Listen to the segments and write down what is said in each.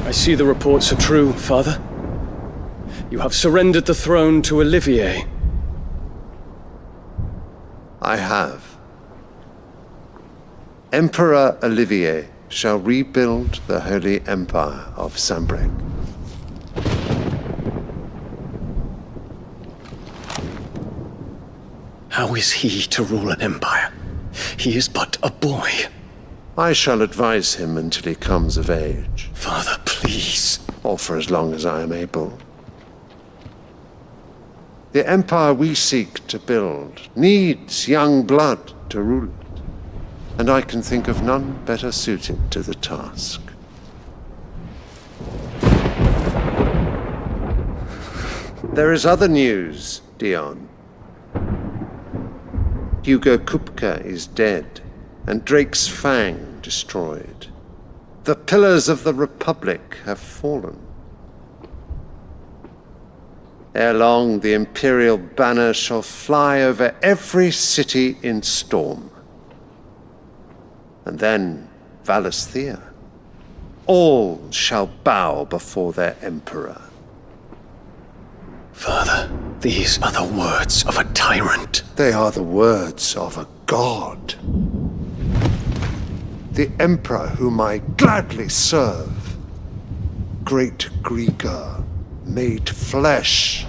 I see the reports are true, Father. You have surrendered the throne to Olivier. I have. Emperor Olivier shall rebuild the Holy Empire of Sanbreque. How is he to rule an empire? He is but a boy. I shall advise him until he comes of age. Father, please. Or for as long as I am able. The empire we seek to build needs young blood to rule it, and I can think of none better suited to the task. There is other news, Dion. Hugo Kupka is dead, and Drake's Fang destroyed. The pillars of the Republic have fallen. Ere long, the Imperial banner shall fly over every city in storm. And then, Valisthea. All shall bow before their Emperor. Father, these are the words of a tyrant. They are the words of a god. The Emperor whom I gladly serve. Great Grieger, made flesh.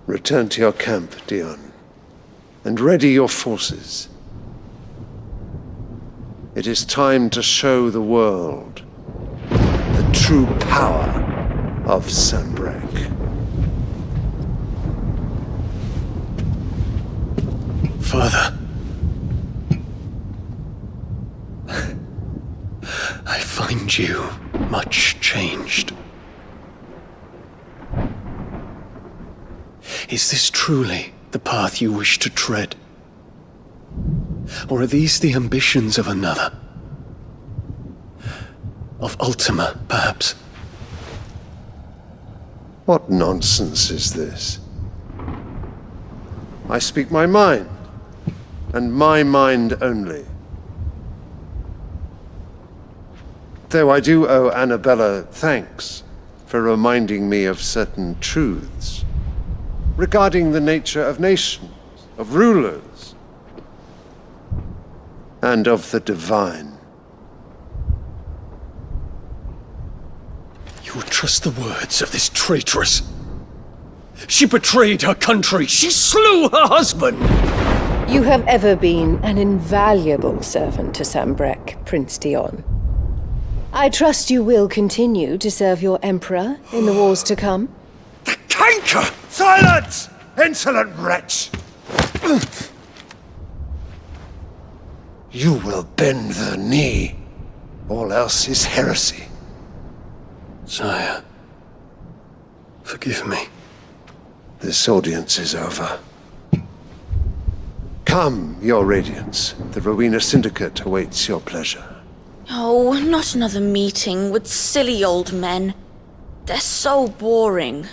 Return to your camp, Dion, and ready your forces. It is time to show the world the true power of Sanbreque. Father, I find you much changed. Is this truly the path you wish to tread? Or are these the ambitions of another? Of Ultima, perhaps? What nonsense is this? I speak my mind, and my mind only. Though I do owe Annabella thanks for reminding me of certain truths regarding the nature of nations, of rulers, and of the divine. You would trust the words of this traitress? She betrayed her country! She slew her husband! You have ever been an invaluable servant to Sanbreque, Prince Dion. I trust you will continue to serve your Emperor in the wars to come. The canker! Silence! Insolent wretch! You will bend the knee. All else is heresy. Sire, forgive me. This audience is over. Come, your Radiance. The Rowena Syndicate awaits your pleasure. Oh, not another meeting with silly old men. They're so boring.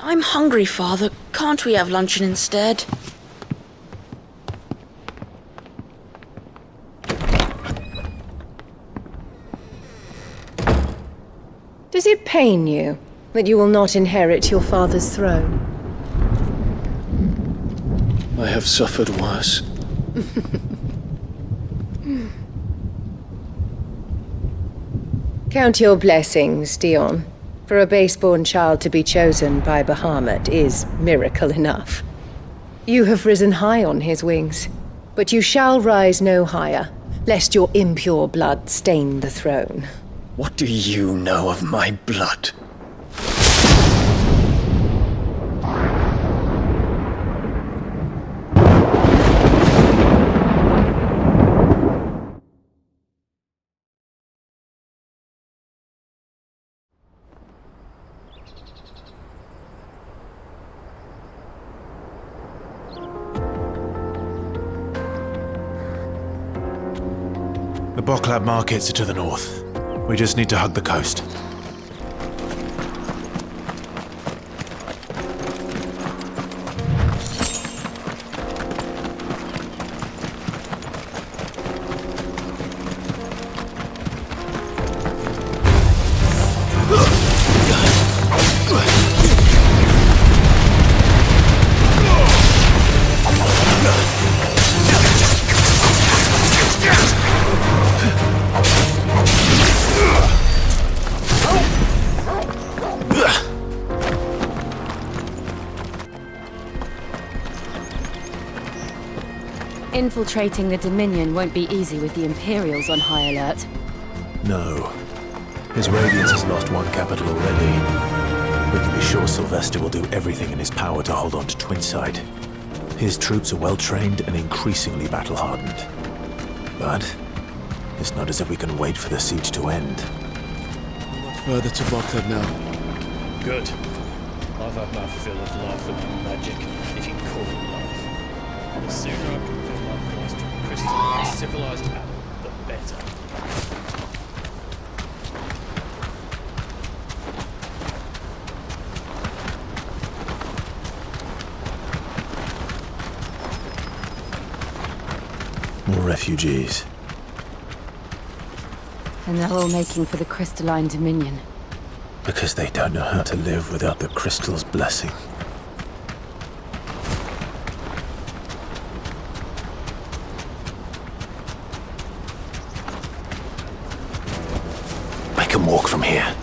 I'm hungry, Father. Can't we have luncheon instead? Does it pain you that you will not inherit your father's throne? I have suffered worse. Count your blessings, Dion. For a base-born child to be chosen by Bahamut is miracle enough. You have risen high on his wings, but you shall rise no higher, lest your impure blood stain the throne. What do you know of my blood? Boklab markets are to the north. We just need to hug the coast. Infiltrating the Dominion won't be easy with the Imperials on high alert. No. His Radiance has lost one capital already. We can be sure Sylvestre will do everything in his power to hold on to Twinside. His troops are well-trained and increasingly battle-hardened. But it's not as if we can wait for the siege to end. Further to Boklab now. Good. I've had my fill of life and magic, if you can call it life. The sooner I can fill my voice to a crystalline, civilized animal, the better. More refugees. And they're all making for the Crystalline Dominion. Because they don't know how to live without the crystal's blessing. I can walk from here.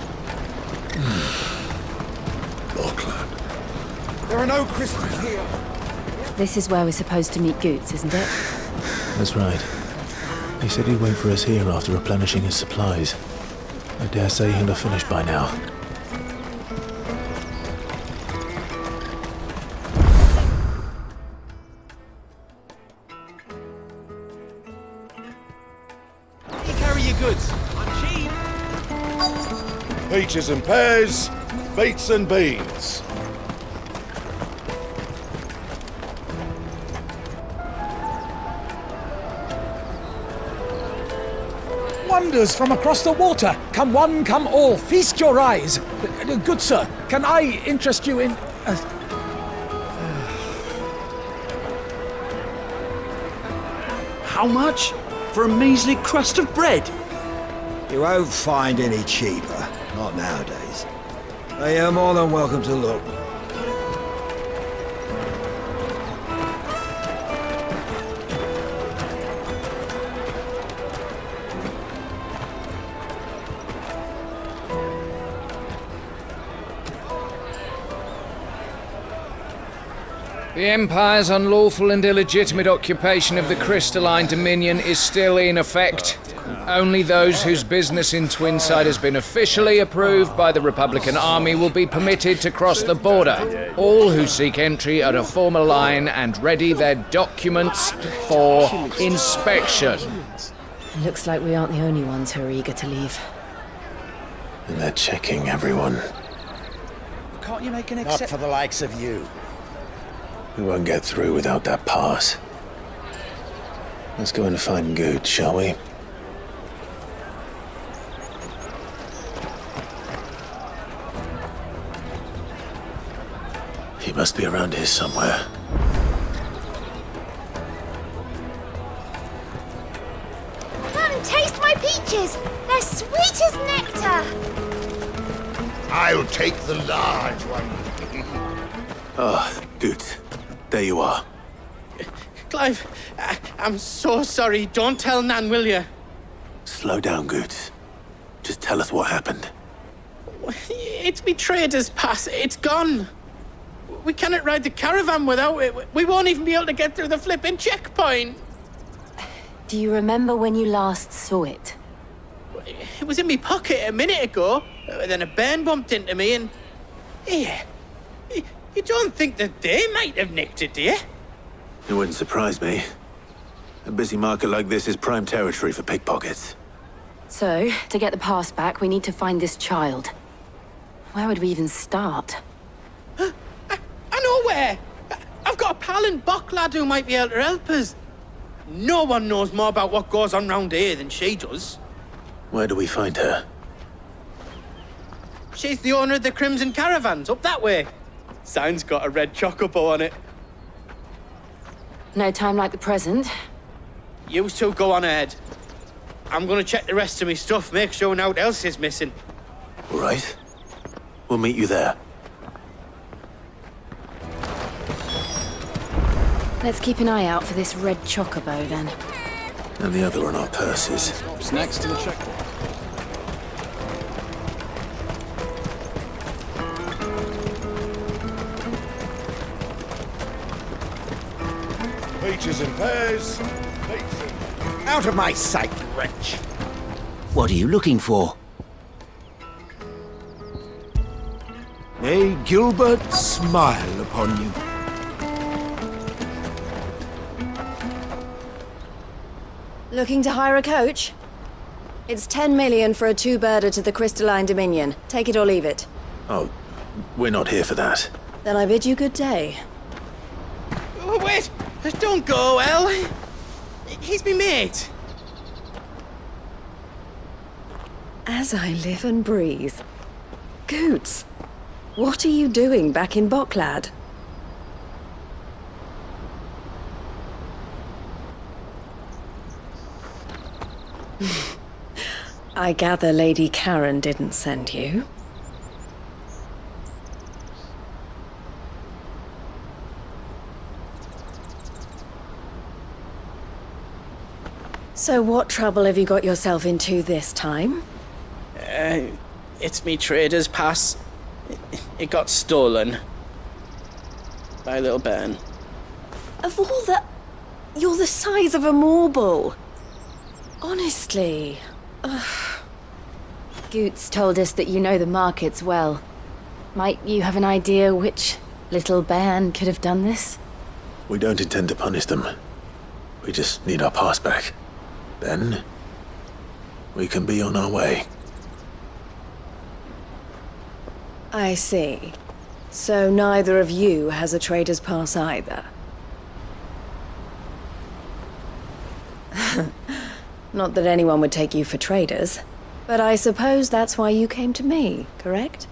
Boklab. There are no crystals here. This is where we're supposed to meet Goots, isn't it? That's right. He said he'd wait for us here after replenishing his supplies. I dare say he'll have finished by now. You carry your goods. I'm cheap. Peaches and pears, beets and beans. Wonders from across the water. Come one, come all, feast your eyes. Good sir, can I interest you in... How much? For a measly crust of bread? You won't find any cheaper. Not nowadays. They are more than welcome to look. The Empire's unlawful and illegitimate occupation of the Crystalline Dominion is still in effect. Only those whose business in Twinside has been officially approved by the Republican Army will be permitted to cross the border. All who seek entry are to form a line and ready their documents for inspection. Looks like we aren't the only ones who are eager to leave. And they're checking everyone. Can't you make an Not exception? for the likes of you. We won't get through without that pass. Let's go and find Good, shall we? He must be around here somewhere. Come and taste my peaches! They're sweet as nectar! I'll take the large one. Ah, Good. There you are. Clive, I'm so sorry. Don't tell Nan, will you? Slow down, Good. Just tell us what happened. It's me trader's pass. It's gone. We cannot ride the caravan without it. We won't even be able to get through the flipping checkpoint. Do you remember when you last saw it? It was in my pocket a minute ago. Then a bairn bumped into me and... Yeah. You don't think that they might have nicked it, do you? It wouldn't surprise me. A busy market like this is prime territory for pickpockets. So, to get the pass back, we need to find this child. Where would we even start? I know where! I've got a pal in Boklab who might be able to help us. No one knows more about what goes on round here than she does. Where do we find her? She's the owner of the Crimson Caravans, up that way. Sign's got a red chocobo on it. No time like the present. You two go on ahead. I'm gonna check the rest of me stuff, make sure naught else is missing. All right. We'll meet you there. Let's keep an eye out for this red chocobo, then. And the other on our purses. Stops next to the checkpoint. Peaches and pears. Out of my sight, wretch! What are you looking for? May Gilbert smile upon you. Looking to hire a coach? It's 10 million for a two-birder to the Crystalline Dominion. Take it or leave it. Oh, we're not here for that. Then I bid you good day. Oh, wait! Don't go, El. He's me mate. As I live and breathe. Goots, what are you doing back in Bocklad? I gather Lady Karen didn't send you. So what trouble have you got yourself into this time? It's me trader's pass. It got stolen. By a little bairn. Of all the... You're the size of a marble. Honestly. Ugh. Goots told us that you know the markets well. Might you have an idea which little bairn could have done this? We don't intend to punish them. We just need our pass back. Then, we can be on our way. I see. So neither of you has a trader's pass either. Not that anyone would take you for traders, but I suppose that's why you came to me, correct?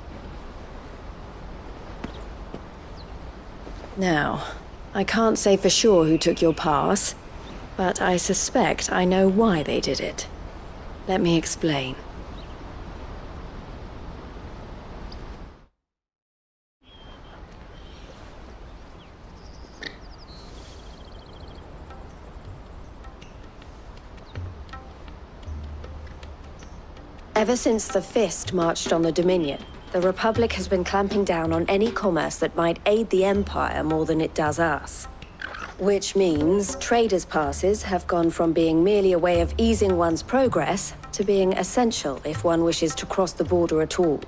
Now, I can't say for sure who took your pass, but I suspect I know why they did it. Let me explain. Ever since the Fist marched on the Dominion, the Republic has been clamping down on any commerce that might aid the Empire more than it does us. Which means traders' passes have gone from being merely a way of easing one's progress to being essential if one wishes to cross the border at all.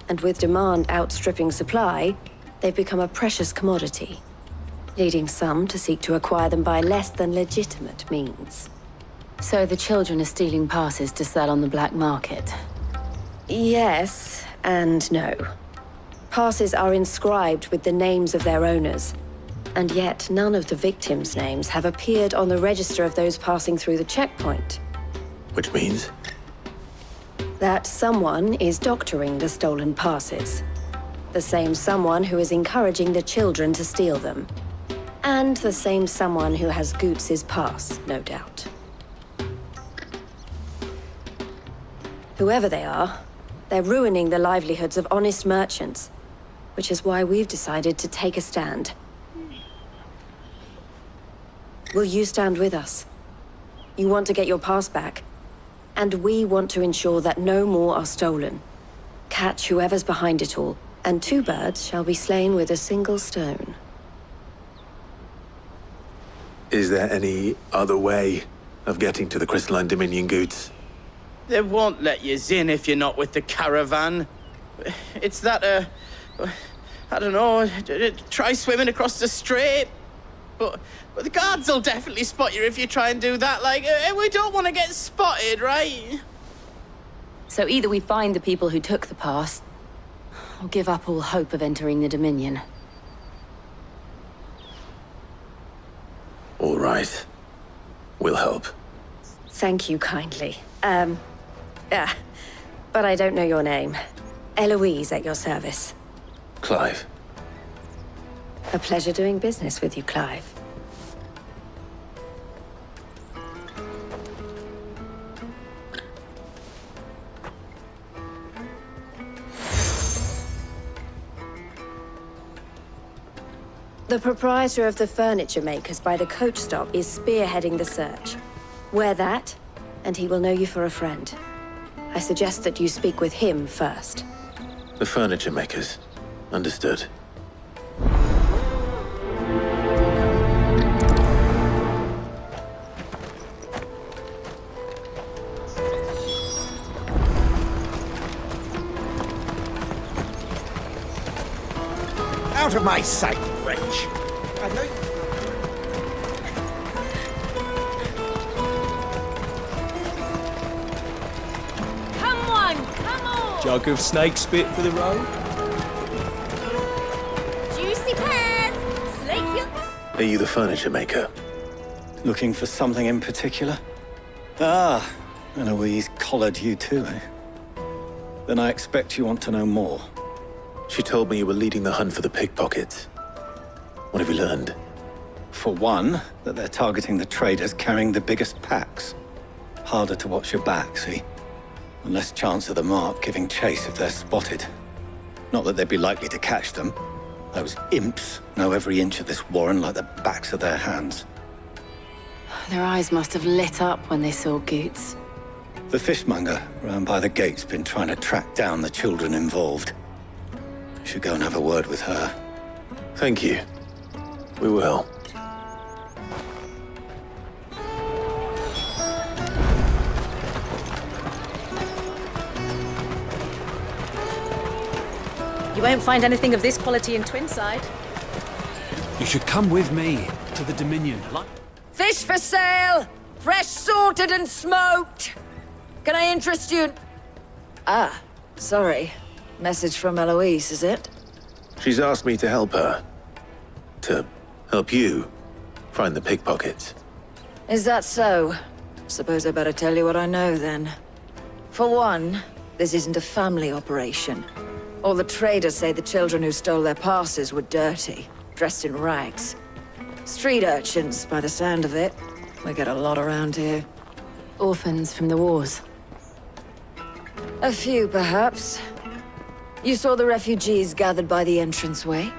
And with demand outstripping supply, they've become a precious commodity, leading some to seek to acquire them by less than legitimate means. So the children are stealing passes to sell on the black market? Yes and no. Passes are inscribed with the names of their owners, and yet none of the victims' names have appeared on the register of those passing through the checkpoint. Which means? That someone is doctoring the stolen passes. The same someone who is encouraging the children to steal them. And the same someone who has Goots' pass, no doubt. Whoever they are, they're ruining the livelihoods of honest merchants, which is why we've decided to take a stand. Will you stand with us? You want to get your pass back, and we want to ensure that no more are stolen. Catch whoever's behind it all, and two birds shall be slain with a single stone. Is there any other way of getting to the Crystalline Dominion, Goots? They won't let you in if you're not with the caravan. It's that, I don't know, try swimming across the strait. But the guards will definitely spot you if you try and do that. Like, we don't want to get spotted, right? So either we find the people who took the pass, or give up all hope of entering the Dominion. All right. We'll help. Thank you kindly. But I don't know your name. Eloise at your service. Clive. A pleasure doing business with you, Clive. The proprietor of the furniture makers by the coach stop is spearheading the search. Wear that, and he will know you for a friend. I suggest that you speak with him first. The furniture makers. Understood. Out of my sight, wretch! I know... Come on! Jug of snake spit for the road? Juicy pears! Slake your... Are you the furniture maker? Looking for something in particular? Ah, Eloise collared you too, eh? Then I expect you want to know more. She told me you were leading the hunt for the pickpockets. What have you learned? For one, that they're targeting the traders carrying the biggest packs. Harder to watch your back, see? And less chance of the mark giving chase if they're spotted. Not that they'd be likely to catch them. Those imps know every inch of this warren like the backs of their hands. Their eyes must have lit up when they saw Goots. The fishmonger round by the gate's been trying to track down the children involved. Should go and have a word with her. Thank you. We will. You won't find anything of this quality in Twinside. You should come with me to the Dominion. Fish for sale! Fresh sorted and smoked! Can I interest you in... Ah, sorry. Message from Eloise, is it? She's asked me to help her. To help you find the pickpockets. Is that so? Suppose I better tell you what I know, then. For one, this isn't a family operation. All the traders say the children who stole their passes were dirty, dressed in rags. Street urchins, by the sound of it. We get a lot around here. Orphans from the wars. A few, perhaps. You saw the refugees gathered by the entranceway?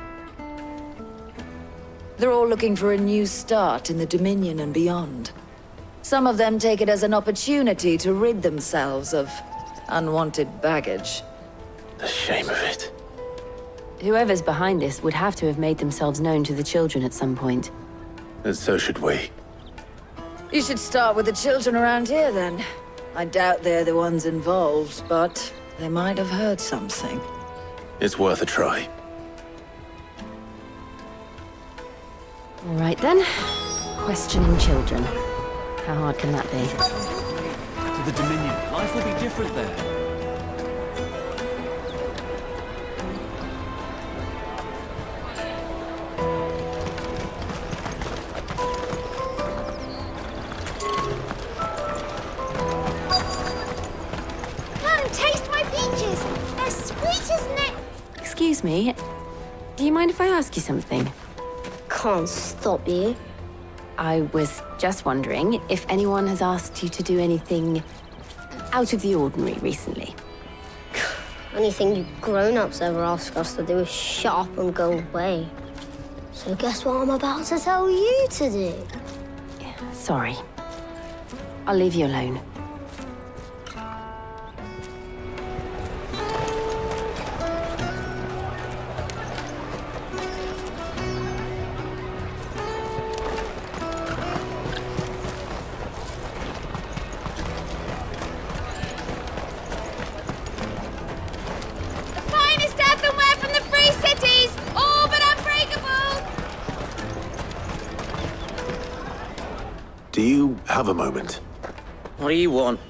They're all looking for a new start in the Dominion and beyond. Some of them take it as an opportunity to rid themselves of unwanted baggage. The shame of it. Whoever's behind this would have to have made themselves known to the children at some point. And so should we. You should start with the children around here, then. I doubt they're the ones involved, but they might have heard something. It's worth a try. All right, then. Questioning children. How hard can that be? To the Dominion. Life will be different there. Excuse me, do you mind if I ask you something? Can't stop you. I was just wondering if anyone has asked you to do anything out of the ordinary recently. Anything you grown-ups ever ask us to do is shut up and go away. So guess what I'm about to tell you to do? Sorry. I'll leave you alone. Do you have a moment? What do you want?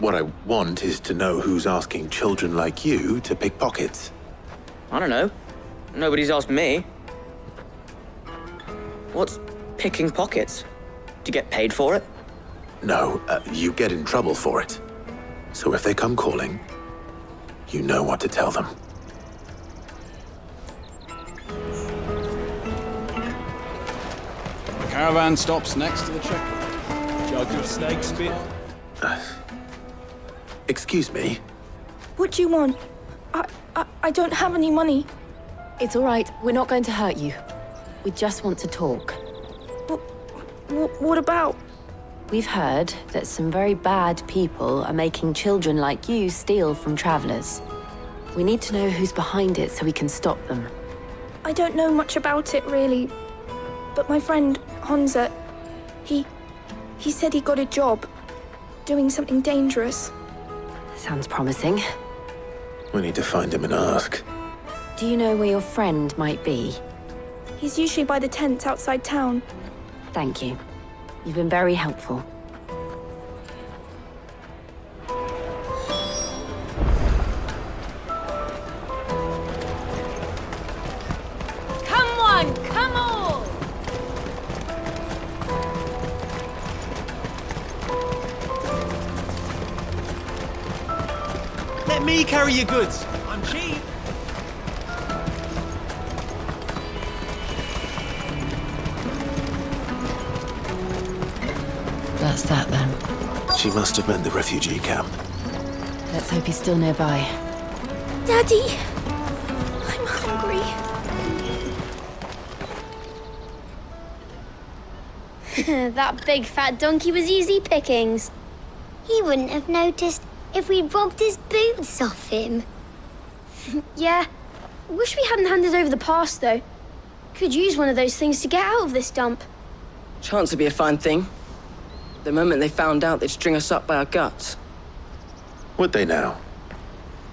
What I want is to know who's asking children like you to pick pockets. I don't know. Nobody's asked me. What's picking pockets? you get paid for it? No, you get in trouble for it. So if they come calling, you know what to tell them. The caravan stops next to the checkpoint. Jug of snake spit. Excuse me? What do you want? I don't have any money. It's all right. We're not going to hurt you. We just want to talk. What about? We've heard that some very bad people are making children like you steal from travelers. We need to know who's behind it so we can stop them. I don't know much about it, really. But my friend, Hansa, he said he got a job doing something dangerous. Sounds promising. We need to find him and ask. Do you know where your friend might be? He's usually by the tents outside town. Thank you. You've been very helpful. Come on, come on! Let me carry your goods. I'm cheap. That's that then. She must have meant the refugee camp. Let's hope he's still nearby. Daddy! I'm hungry. That big fat donkey was easy pickings. He wouldn't have noticed if we'd robbed his boots off him. Yeah. Wish we hadn't handed over the pass, though. Could use one of those things to get out of this dump. Chance would be a fine thing. The moment they found out, they'd string us up by our guts. Would they now?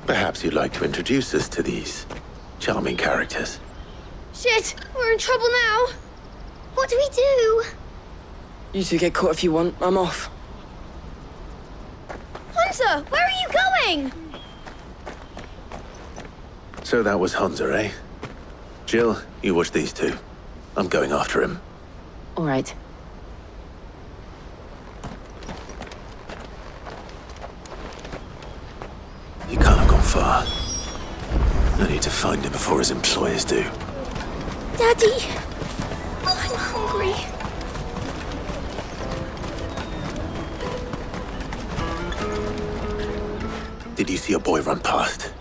Perhaps you'd like to introduce us to these charming characters. Shit, we're in trouble now. What do we do? You two get caught if you want. I'm off. Hunter, where are you going? So that was Hansa, eh? Jill, you watch these two. I'm going after him. All right. He can't have gone far. I need to find him before his employers do. Daddy! I'm hungry. Did you see a boy run past?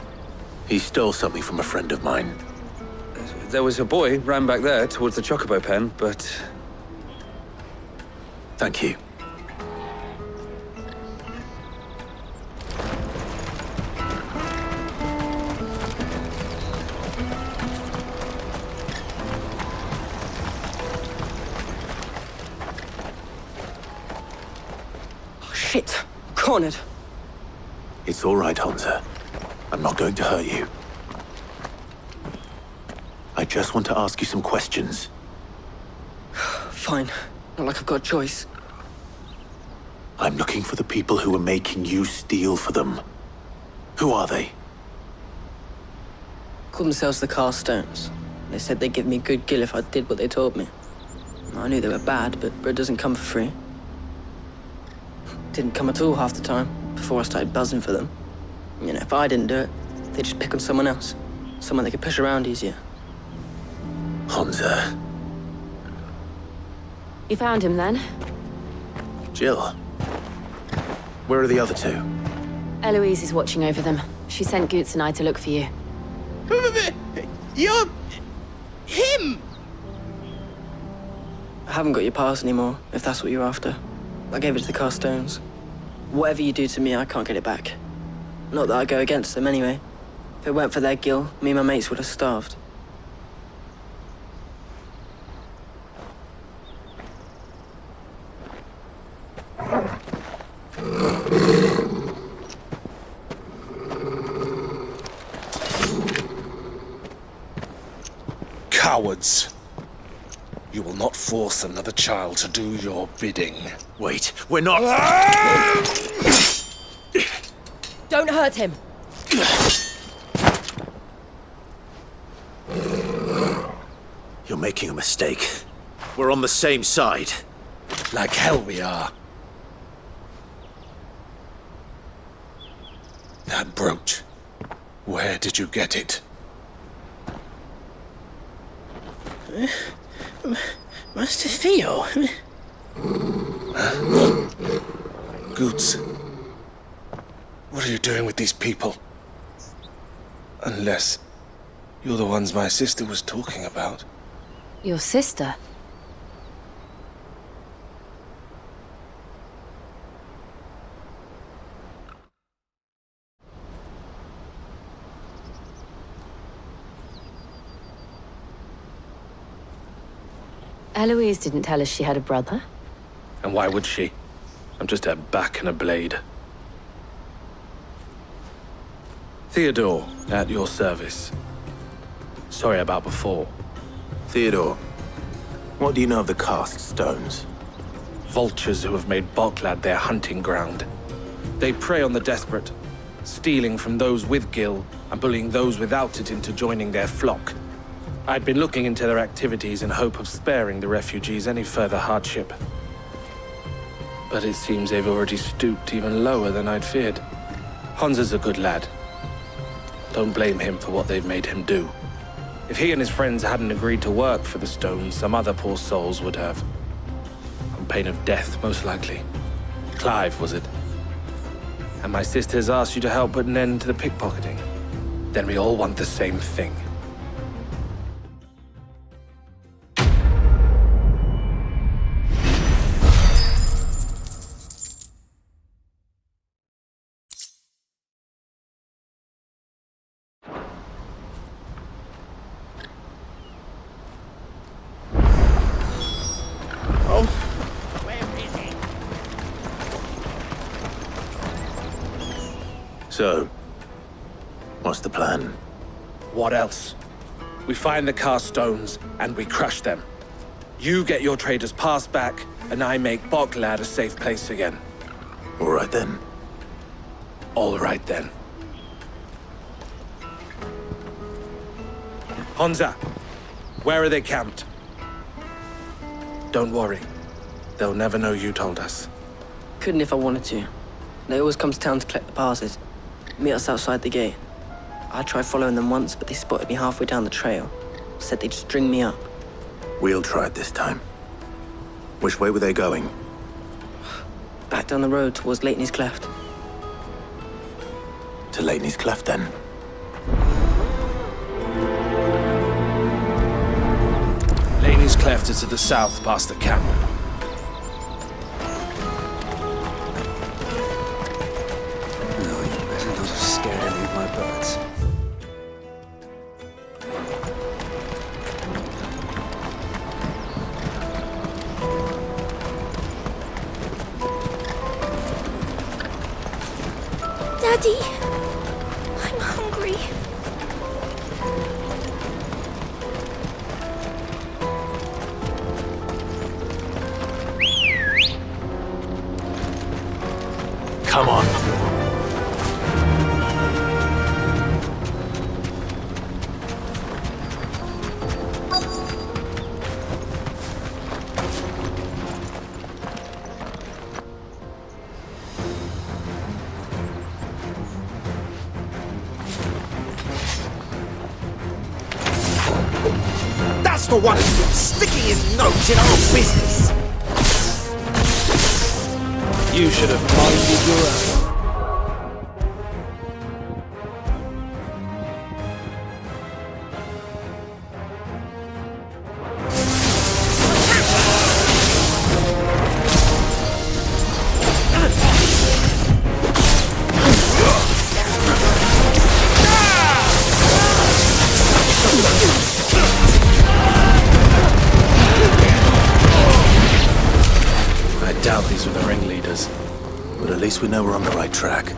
He stole something from a friend of mine. There was a boy ran back there towards the chocobo pen, but... Thank you. Shit! Cornered! It's all right, Hansa. I'm not going to hurt you. I just want to ask you some questions. Fine. Not like I've got a choice. I'm looking for the people who are making you steal for them. Who are they? Called themselves the Carstones. They said they'd give me good gill if I did what they told me. I knew they were bad, but bread doesn't come for free. Didn't come at all half the time, before I started buzzing for them. You know, if I didn't do it, they'd just pick on someone else. Someone they could push around easier. Hansa. You found him then? Jill. Where are the other two? Eloise is watching over them. She sent Goots and I to look for you. You're... him! I haven't got your pass anymore, if that's what you're after. I gave it to the Carstones. Whatever you do to me, I can't get it back. Not that I go against them anyway. If it weren't for their gill, me and my mates would have starved. Cowards! You will not force another child to do your bidding. Wait, we're not... Don't hurt him! You're making a mistake. We're on the same side. Like hell we are. That brooch. Where did you get it? Master Theo. Goots. What are you doing with these people? Unless you're the ones my sister was talking about. Your sister? Eloise didn't tell us she had a brother. And why would she? I'm just her back and a blade. Theodore, at your service. Sorry about before. Theodore, what do you know of the cast stones? Vultures who have made Boklad their hunting ground. They prey on the desperate, stealing from those with gil and bullying those without it into joining their flock. I'd been looking into their activities in hope of sparing the refugees any further hardship. But it seems they've already stooped even lower than I'd feared. Hansa's a good lad. Don't blame him for what they've made him do. If he and his friends hadn't agreed to work for the stones, some other poor souls would have. On pain of death, most likely. Clive, was it? And my sisters asked you to help put an end to the pickpocketing. Then we all want the same thing. So, what's the plan? What else? We find the cast stones and we crush them. You get your trader's pass back, and I make Boklad a safe place again. All right then. All right then. Hansa, where are they camped? Don't worry. They'll never know you told us. Couldn't if I wanted to. They always come to town to collect the passes. Meet us outside the gate. I tried following them once, but they spotted me halfway down the trail. Said they'd string me up. We'll try it this time. Which way were they going? Back down the road towards Leitney's Cleft. To Leitney's Cleft, then. Leitney's Cleft is to the south, past the camp. Scared any of my birds. Daddy, I'm hungry. Come on. That's the one sticking his nose in our business. You should have minded your own. I doubt these were the ringleaders. But at least we know we're on the right track.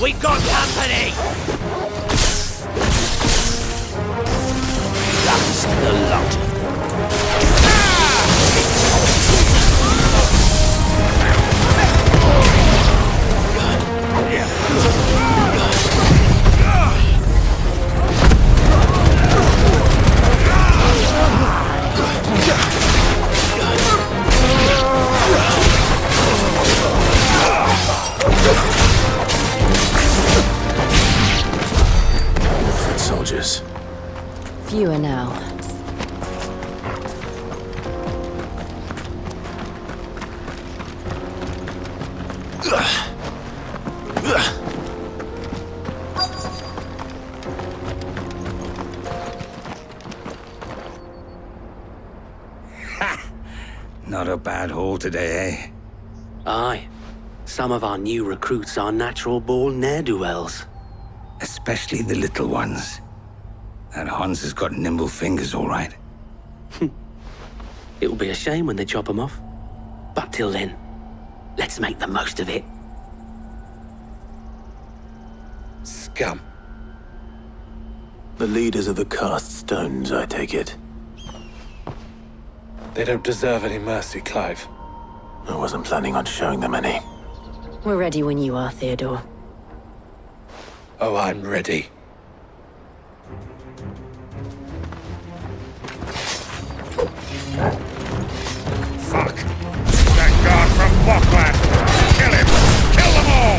We got company! That's the lot of soldiers. Fewer now. Not a bad haul today, eh? Aye. Some of our new recruits are natural-born ne'er-do-wells. Especially the little ones. That Hans has got nimble fingers, all right. It will be a shame when they chop them off. But till then, let's make the most of it. Scum. The leaders of the cast stones, I take it. They don't deserve any mercy, Clive. I wasn't planning on showing them any. We're ready when you are, Theodore. Oh, I'm ready. Fuck! That guard from Bokland! Kill him! Kill them all!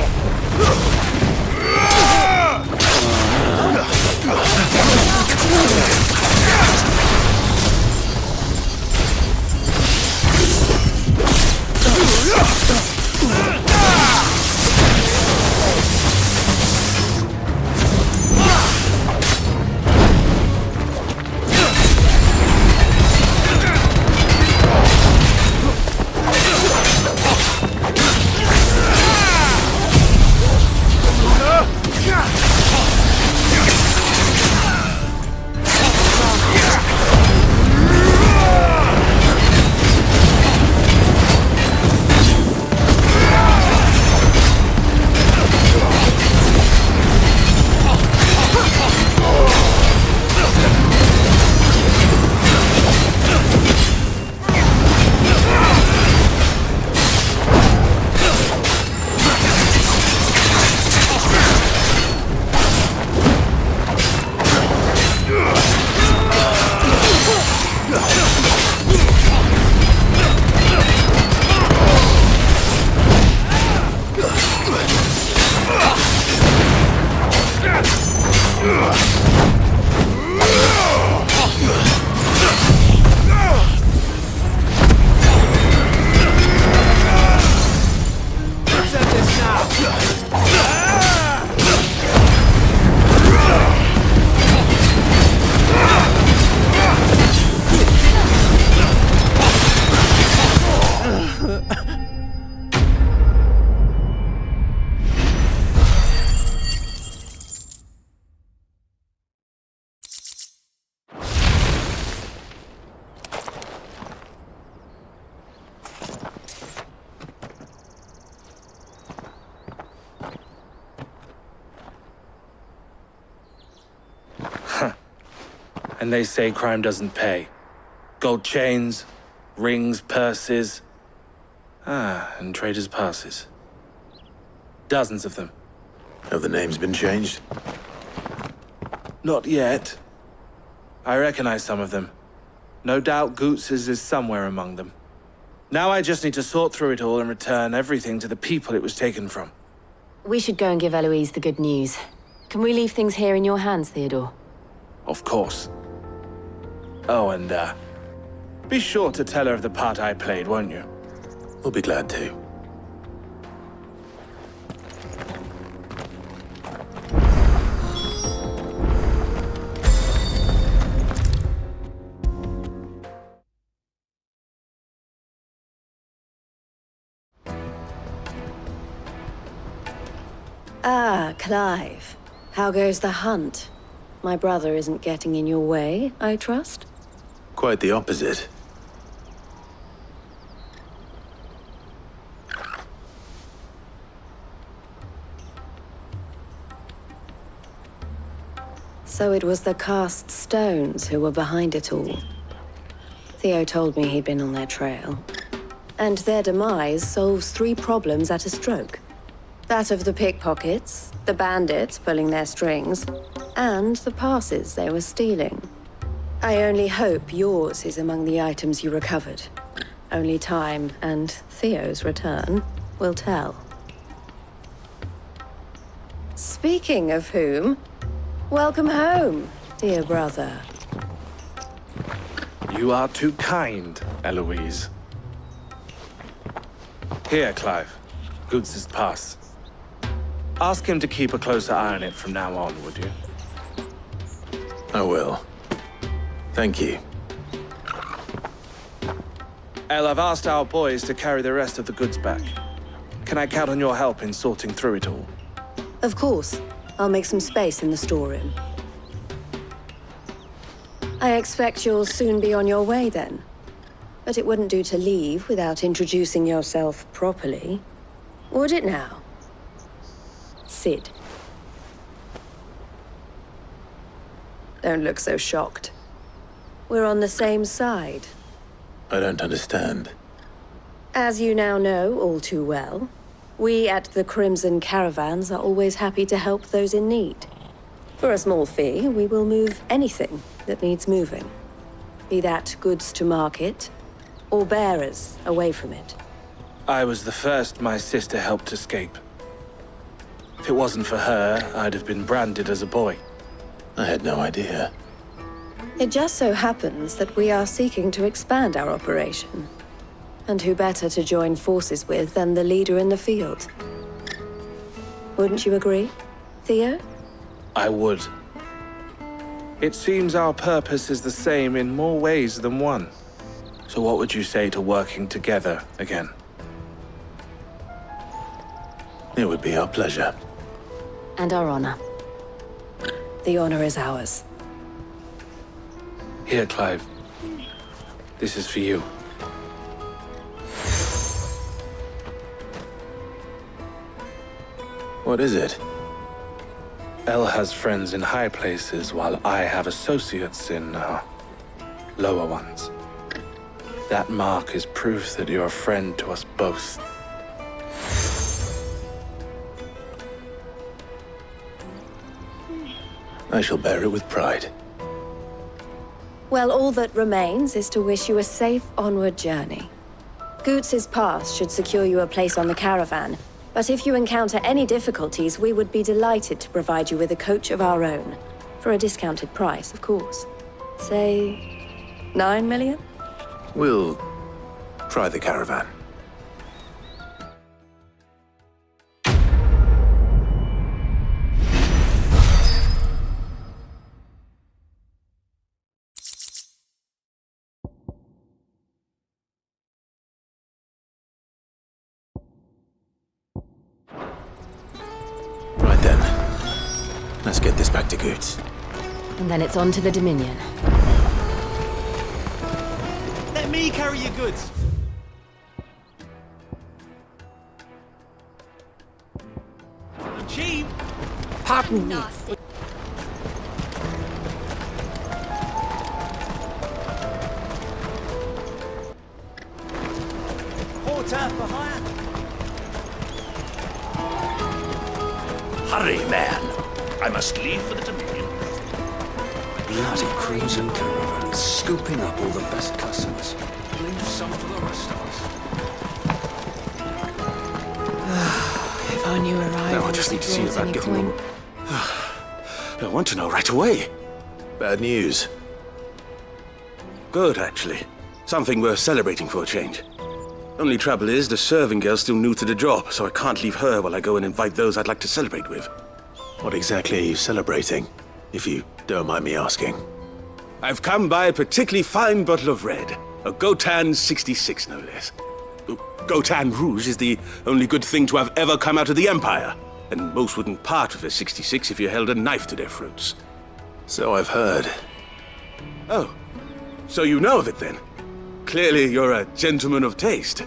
And they say crime doesn't pay. Gold chains, rings, purses. And traders' passes. Dozens of them. Have the names been changed? Not yet. I recognize some of them. No doubt Goots's is somewhere among them. Now I just need to sort through it all and return everything to the people it was taken from. We should go and give Eloise the good news. Can we leave things here in your hands, Theodore? Of course. Oh, and, be sure to tell her of the part I played, won't you? We'll be glad to. Ah, Clive. How goes the hunt? My brother isn't getting in your way, I trust? Quite the opposite. So it was the cast stones who were behind it all. Theo told me he'd been on their trail. And their demise solves 3 problems at a stroke. That of the pickpockets, the bandits pulling their strings, and the passes they were stealing. I only hope yours is among the items you recovered. Only time and Theo's return will tell. Speaking of whom, welcome home, dear brother. You are too kind, Eloise. Here, Clive. Goods' pass. Ask him to keep a closer eye on it from now on, would you? I will. Thank you. El, I've asked our boys to carry the rest of the goods back. Can I count on your help in sorting through it all? Of course. I'll make some space in the storeroom. I expect you'll soon be on your way then. But it wouldn't do to leave without introducing yourself properly. Would it now? Sid. Don't look so shocked. We're on the same side. I don't understand. As you now know all too well, we at the Crimson Caravans are always happy to help those in need. For a small fee, we will move anything that needs moving. Be that goods to market, or bearers away from it. I was the first my sister helped escape. If it wasn't for her, I'd have been branded as a boy. I had no idea. It just so happens that we are seeking to expand our operation. And who better to join forces with than the leader in the field? Wouldn't you agree, Theo? I would. It seems our purpose is the same in more ways than one. So what would you say to working together again? It would be our pleasure. And our honor. The honor is ours. Here, Clive. This is for you. What is it? El has friends in high places, while I have associates in, lower ones. That mark is proof that you're a friend to us both. I shall bear it with pride. Well, all that remains is to wish you a safe onward journey. Goots' pass should secure you a place on the caravan, but if you encounter any difficulties, we would be delighted to provide you with a coach of our own. For a discounted price, of course. Say, 9 million? We'll try the caravan. Right then. Let's get this back to Goots. And then it's on to the Dominion. Let me carry your goods. I'm cheap. Pardon me. Porter for hire. Hurry, man. I must leave for the Dominion. Bloody crimson caravan, scooping up all the best customers. Leave some for the rest of us. If I knew arrival, No, I just need to see about getting them. I want to know right away. Bad news. Good, actually. Something worth celebrating for a change. Only trouble is, the serving girl's still new to the job, so I can't leave her while I go and invite those I'd like to celebrate with. What exactly are you celebrating, if you don't mind me asking? I've come by a particularly fine bottle of red. A Gotan 66, no less. Gotan Rouge is the only good thing to have ever come out of the Empire, and most wouldn't part with a 66 if you held a knife to their throats. So I've heard. Oh, so you know of it then? Clearly you're a gentleman of taste.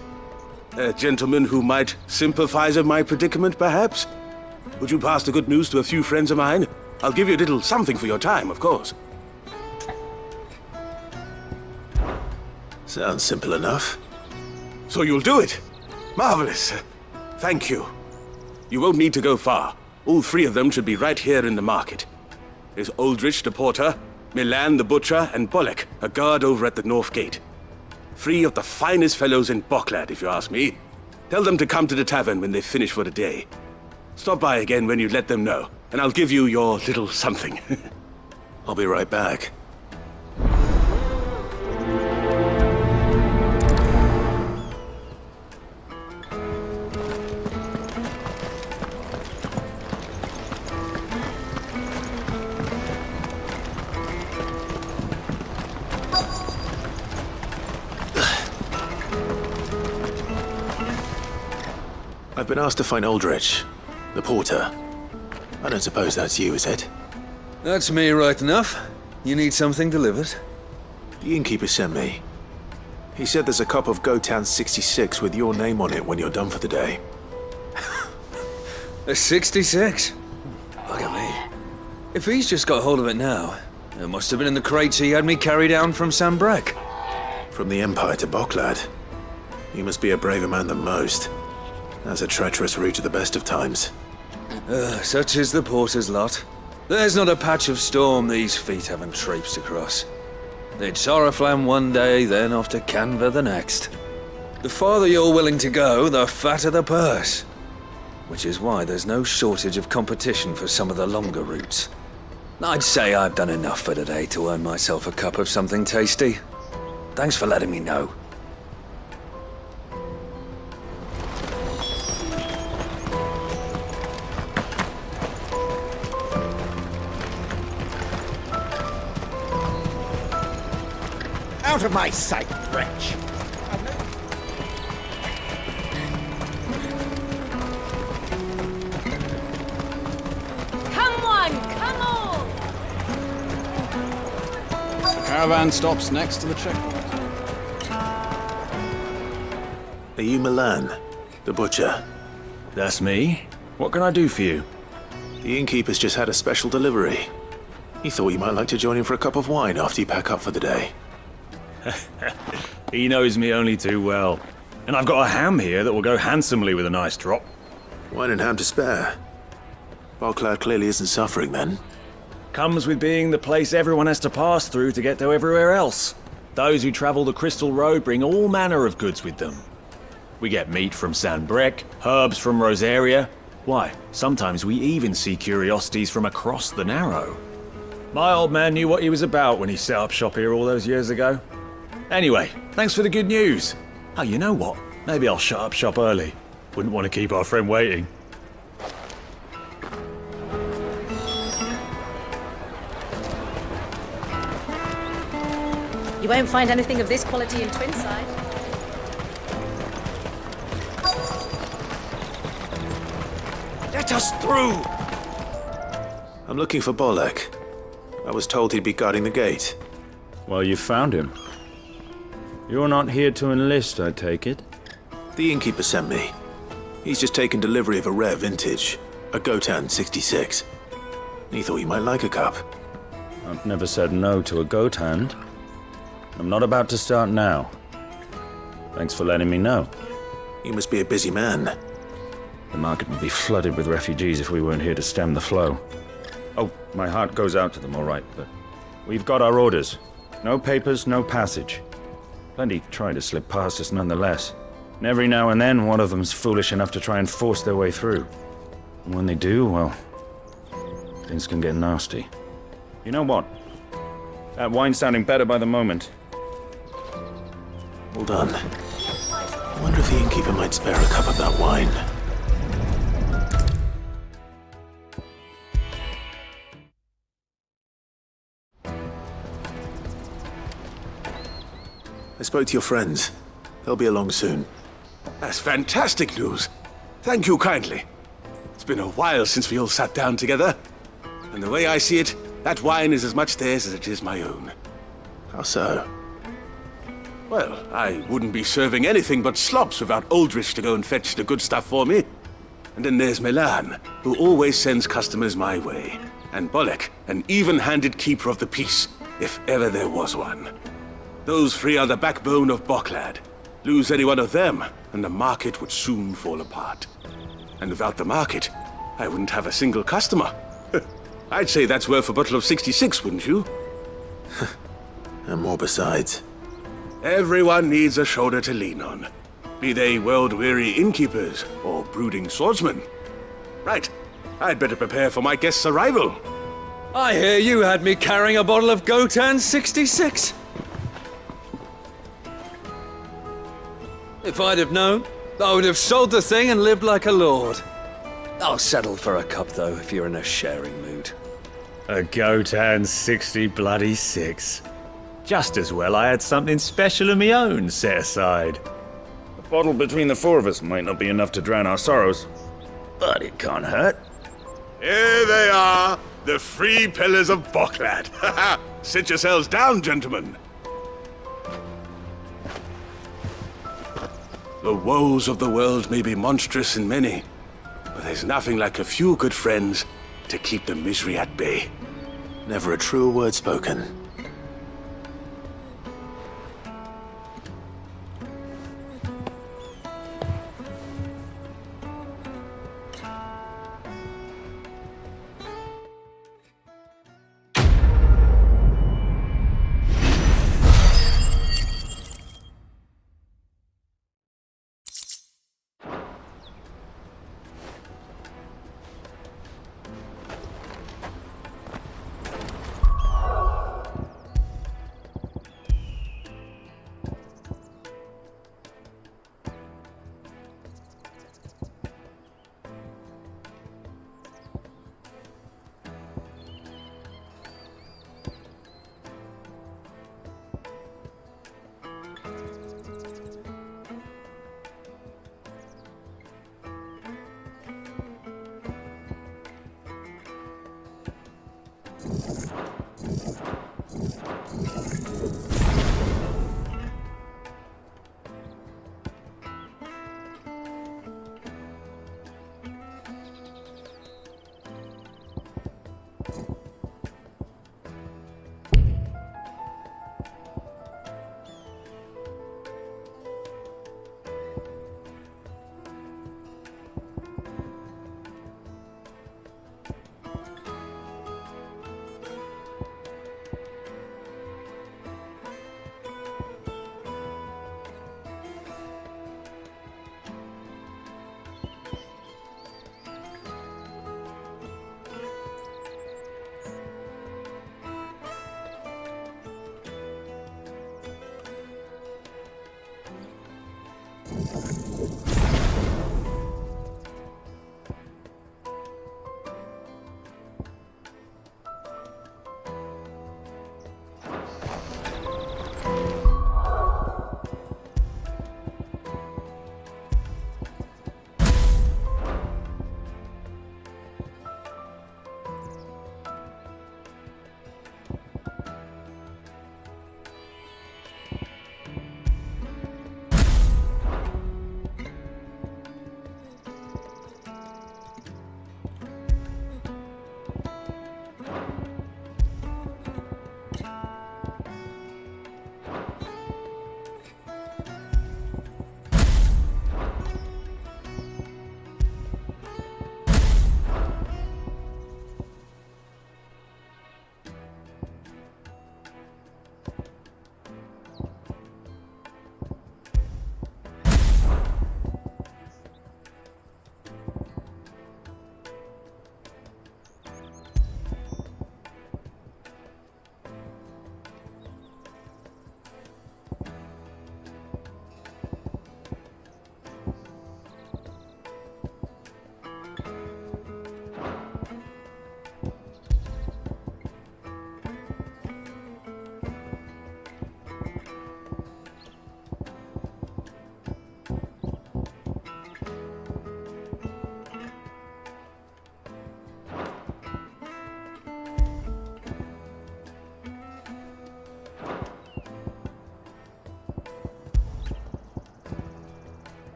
A gentleman who might sympathize with my predicament, perhaps? Would you pass the good news to a few friends of mine? I'll give you a little something for your time, of course. Sounds simple enough. So you'll do it? Marvelous. Thank you. You won't need to go far. All three of them should be right here in the market. There's Aldrich the porter, Milan the butcher, and Bolek, a guard over at the north gate. Three of the finest fellows in Boklad, if you ask me. Tell them to come to the tavern when they finish for the day. Stop by again when you let them know, and I'll give you your little something. I'll be right back. I've been asked to find Aldrich, the porter. I don't suppose that's you, is it? That's me right enough. You need something delivered? The innkeeper sent me. He said there's a cup of Gotan 66 with your name on it when you're done for the day. A 66? Look at me. If he's just got hold of it now, it must have been in the crates he had me carry down from Sanbreque. From the Empire to Boklad. You must be a braver man than most. That's a treacherous route at the best of times. Such is the porter's lot. There's not a patch of storm these feet haven't traipsed across. It's Oriflamme one day, then off to Canva the next. The farther you're willing to go, the fatter the purse. Which is why there's no shortage of competition for some of the longer routes. I'd say I've done enough for today to earn myself a cup of something tasty. Thanks for letting me know. Out of my sight, wretch! Come on, come on! The caravan stops next to the checkpoint. Are you Milan, the butcher? That's me. What can I do for you? The innkeeper's just had a special delivery. He thought you might like to join him for a cup of wine after you pack up for the day. He knows me only too well. And I've got a ham here that will go handsomely with a nice drop. Wine and ham to spare. Boklad clearly isn't suffering then. Comes with being the place everyone has to pass through to get to everywhere else. Those who travel the Crystal Road bring all manner of goods with them. We get meat from Sanbreque, herbs from Rosaria. Why, sometimes we even see curiosities from across the Narrow. My old man knew what he was about when he set up shop here all those years ago. Anyway, thanks for the good news. Oh, you know what? Maybe I'll shut up shop early. Wouldn't want to keep our friend waiting. You won't find anything of this quality in Twinside. Let us through! I'm looking for Bolek. I was told he'd be guarding the gate. Well, you found him. You're not here to enlist, I take it? The innkeeper sent me. He's just taken delivery of a rare vintage, a Gotan 66. He thought you might like a cup. I've never said no to a goat hand. I'm not about to start now. Thanks for letting me know. You must be a busy man. The market would be flooded with refugees if we weren't here to stem the flow. Oh, my heart goes out to them, all right, but we've got our orders. No papers, no passage. Plenty try to slip past us nonetheless. And every now and then, one of them's foolish enough to try and force their way through. And when they do, well, things can get nasty. You know what? That wine's sounding better by the moment. Hold on. I wonder if the innkeeper might spare a cup of that wine. I spoke to your friends. They'll be along soon. That's fantastic news. Thank you kindly. It's been a while since we all sat down together. And the way I see it, that wine is as much theirs as it is my own. How so? Well, I wouldn't be serving anything but slops without Aldrich to go and fetch the good stuff for me. And then there's Milan, who always sends customers my way. and Bolek, an even-handed keeper of the peace, if ever there was one. Those three are the backbone of Boklad. Lose any one of them, and the market would soon fall apart. And without the market, I wouldn't have a single customer. I'd say that's worth a bottle of 66, wouldn't you? And more besides. Everyone needs a shoulder to lean on. Be they world-weary innkeepers or brooding swordsmen. Right, I'd better prepare for my guest's arrival. I hear you had me carrying a bottle of Gotan 66. If I'd have known, I would have sold the thing and lived like a lord. I'll settle for a cup, though, if you're in a sharing mood. A Gotan 66. Just as well I had something special of my own set aside. A bottle between the four of us might not be enough to drown our sorrows, but it can't hurt. Here they are, the three pillars of Boklad. Sit yourselves down, gentlemen. The woes of the world may be monstrous in many, but there's nothing like a few good friends to keep the misery at bay. Never a truer word spoken.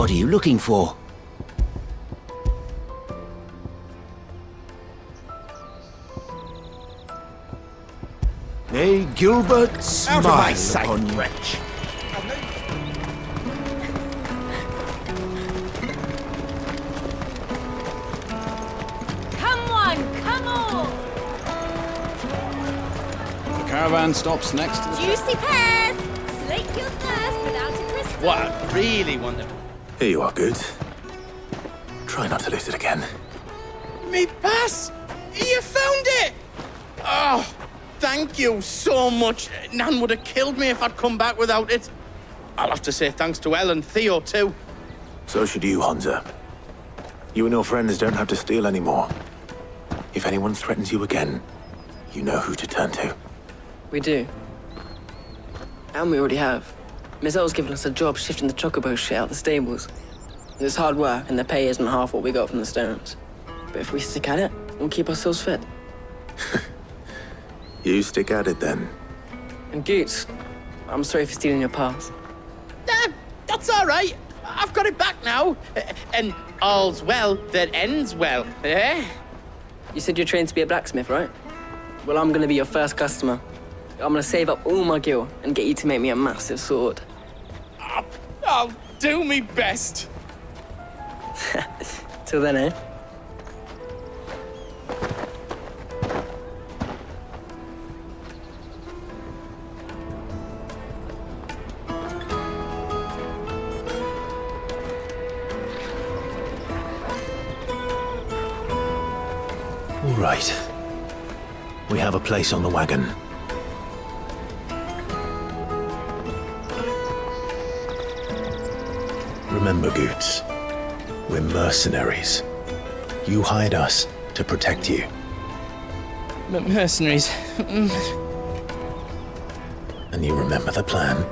What are you looking for? May Gilbert smile Out of my sight, upon you. wretch! Come on, come on! The caravan stops next to the Juicy pears! Slake your thirst without a crystal. What I really want to... Here you are, Goods. Try not to lose it again. Me pass! You found it! Oh, thank you so much. Nan would have killed me if I'd come back without it. I'll have to say thanks to Elle and Theo, too. So should you, Honza. You and your friends don't have to steal anymore. If anyone threatens you again, you know who to turn to. We do. And we already have. Miss Elle's given us a job shifting the chocobo shit out the stables. It's hard work, and the pay isn't half what we got from the stones. But if we stick at it, we'll keep ourselves fit. You stick at it, then. And Goots, I'm sorry for stealing your pass. That's all right. I've got it back now. And all's well that ends well, eh? You said you're trained to be a blacksmith, right? Well, I'm gonna be your first customer. I'm gonna save up all my gil and get you to make me a massive sword. I'll do me best. Till then, eh? All right. We have a place on the wagon. Remember, Goots, we're mercenaries. You hired us to protect you. Mercenaries. And you remember the plan?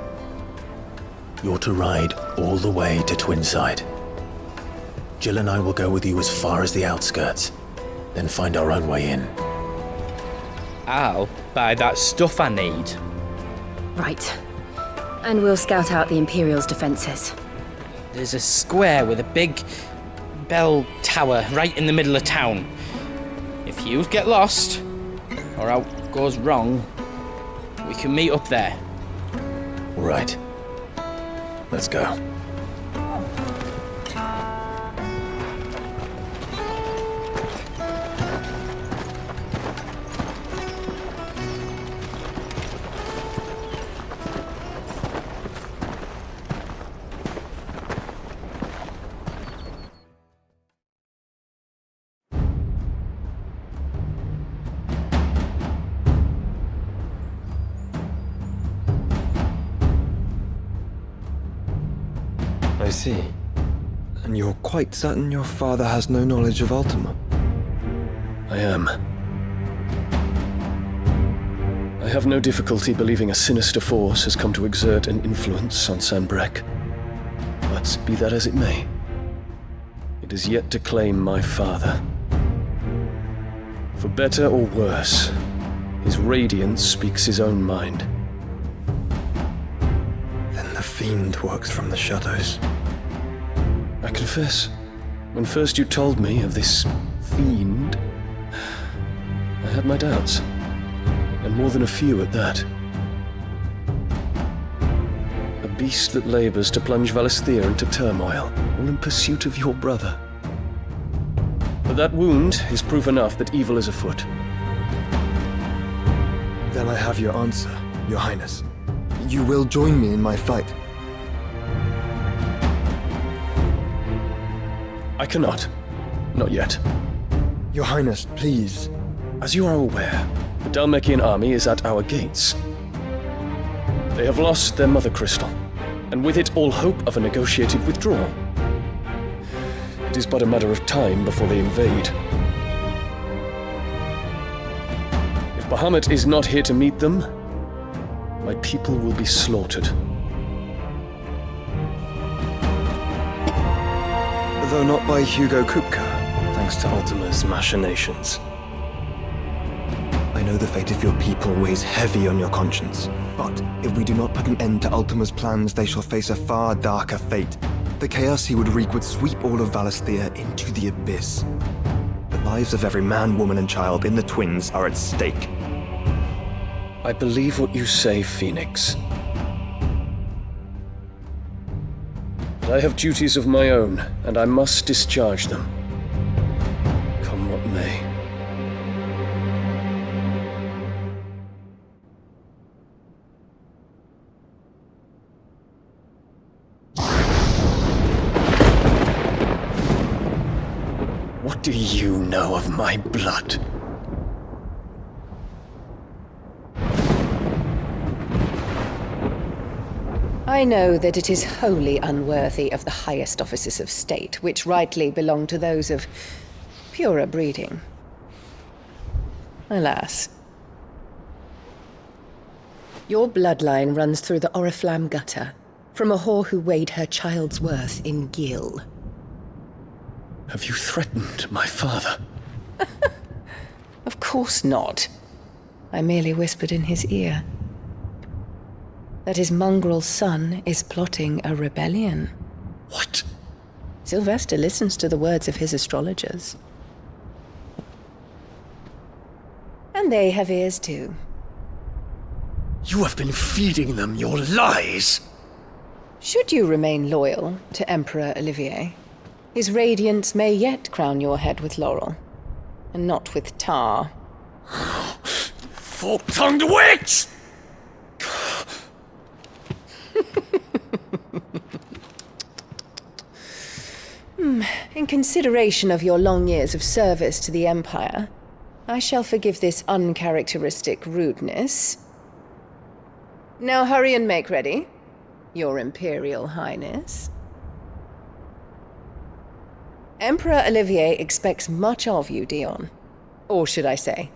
You're to ride all the way to Twinside. Jill and I will go with you as far as the outskirts, then find our own way in. I'll buy that stuff I need. Right. And we'll scout out the Imperial's defenses. There's a square with a big bell tower right in the middle of town. If you get lost, or out goes wrong, we can meet up there. All right. Let's go. I see. And you're quite certain your father has no knowledge of Ultima? I am. I have no difficulty believing a sinister force has come to exert an influence on Sanbreque. But be that as it may, it is yet to claim my father. For better or worse, his radiance speaks his own mind. Then the fiend works from the shadows. I confess, when first you told me of this fiend, I had my doubts, and more than a few at that. A beast that labors to plunge Valisthea into turmoil, all in pursuit of your brother. But that wound is proof enough that evil is afoot. Then I have your answer, Your Highness. You will join me in my fight. I cannot. Not yet. Your Highness, please. As you are aware, the Dhalmekian army is at our gates. They have lost their mother crystal, and with it all hope of a negotiated withdrawal. It is but a matter of time before they invade. If Bahamut is not here to meet them, my people will be slaughtered. Though not by Hugo Kupka, thanks to Ultima's machinations. I know the fate of your people weighs heavy on your conscience, but if we do not put an end to Ultima's plans, they shall face a far darker fate. The chaos he would wreak would sweep all of Valisthea into the abyss. The lives of every man, woman, and child in the Twins are at stake. I believe what you say, Phoenix. But I have duties of my own, and I must discharge them. Come what may. What do you know of my blood? I know that it is wholly unworthy of the highest offices of state, which rightly belong to those of purer breeding. Alas. Your bloodline runs through the Oriflamme gutter, from a whore who weighed her child's worth in gill. Have you threatened my father? Of course not. I merely whispered in his ear that his mongrel son is plotting a rebellion. What? Sylvestre listens to the words of his astrologers. And they have ears too. You have been feeding them your lies! Should you remain loyal to Emperor Olivier, his radiance may yet crown your head with laurel, and not with tar. Fork-tongued witch! In consideration of your long years of service to the Empire, I shall forgive this uncharacteristic rudeness. Now hurry and make ready, Your Imperial Highness. Emperor Olivier expects much of you, Dion. Or should I say,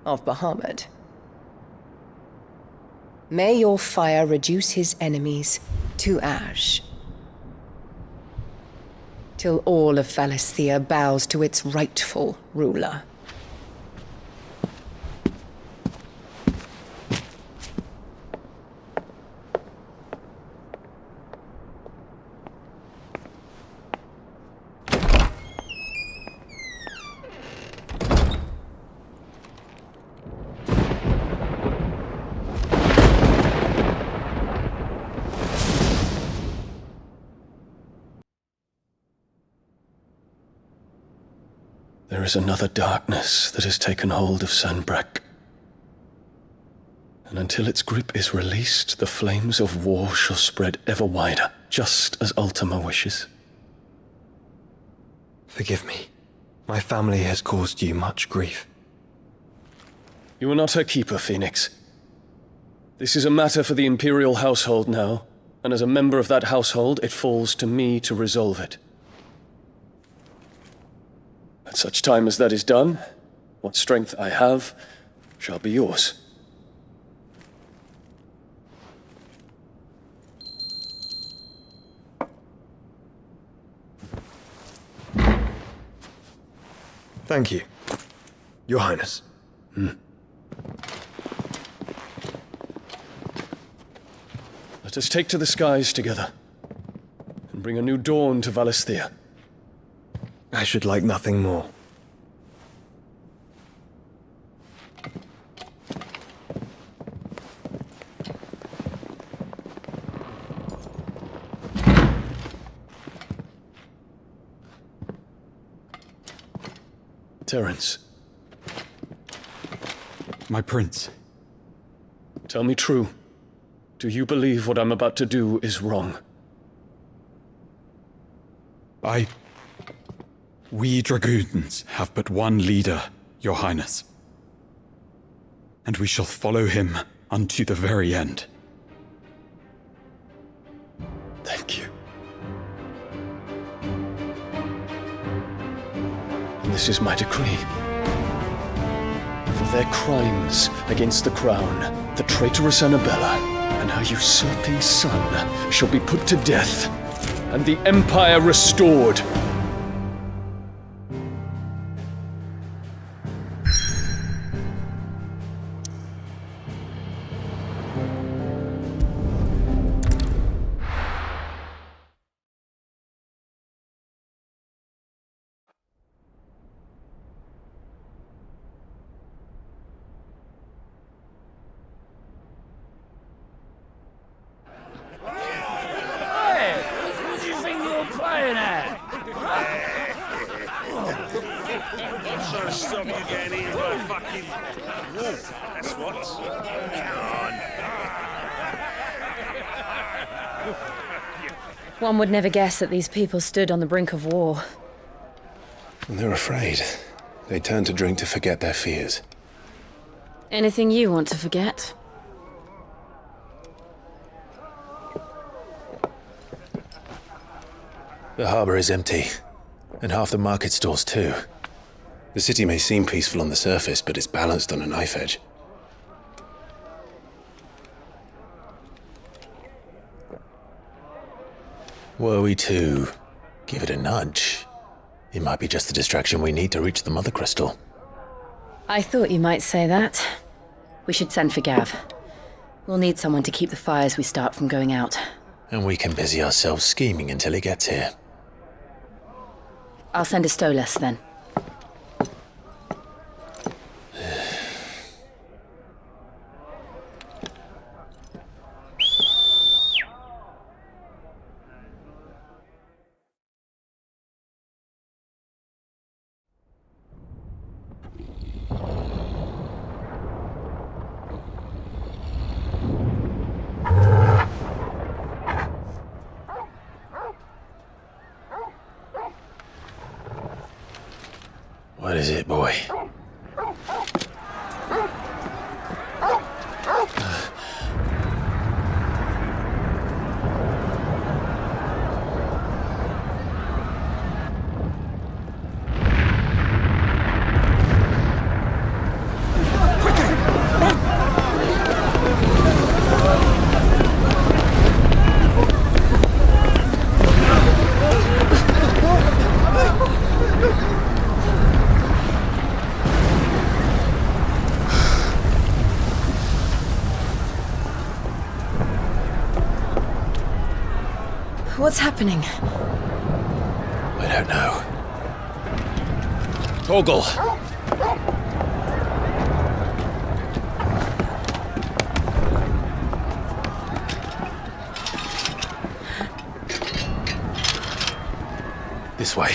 of Bahamut. May your fire reduce his enemies to ash, till all of Valisthea bows to its rightful ruler. There is another darkness that has taken hold of Sanbreque. And until its grip is released, the flames of war shall spread ever wider, just as Ultima wishes. Forgive me. My family has caused you much grief. You are not her keeper, Phoenix. This is a matter for the Imperial household now, and as a member of that household, it falls to me to resolve it. At such time as that is done, what strength I have shall be yours. Thank you, Your Highness. Let us take to the skies together, and bring a new dawn to Valisthea. I should like nothing more. Terence. My prince. Tell me true. Do you believe what I'm about to do is wrong? We dragoons have but one leader, Your Highness. And we shall follow him unto the very end. Thank you. And this is my decree. For their crimes against the crown, the traitorous Annabella and her usurping son shall be put to death, and the Empire restored. trying to stop you getting eaten by a fucking wolf. That's what. Come on. One would never guess that these people stood on the brink of war. And they're afraid. They turn to drink to forget their fears. Anything you want to forget? The harbor is empty, and half the market stalls too. The city may seem peaceful on the surface, but it's balanced on a knife edge. Were we to give it a nudge, it might be just the distraction we need to reach the Mother Crystal. I thought you might say that. We should send for Gav. We'll need someone to keep the fires we start from going out. And we can busy ourselves scheming until he gets here. I'll send a Stolas then. What is it, boy? What's happening? I don't know. Torgal! This way.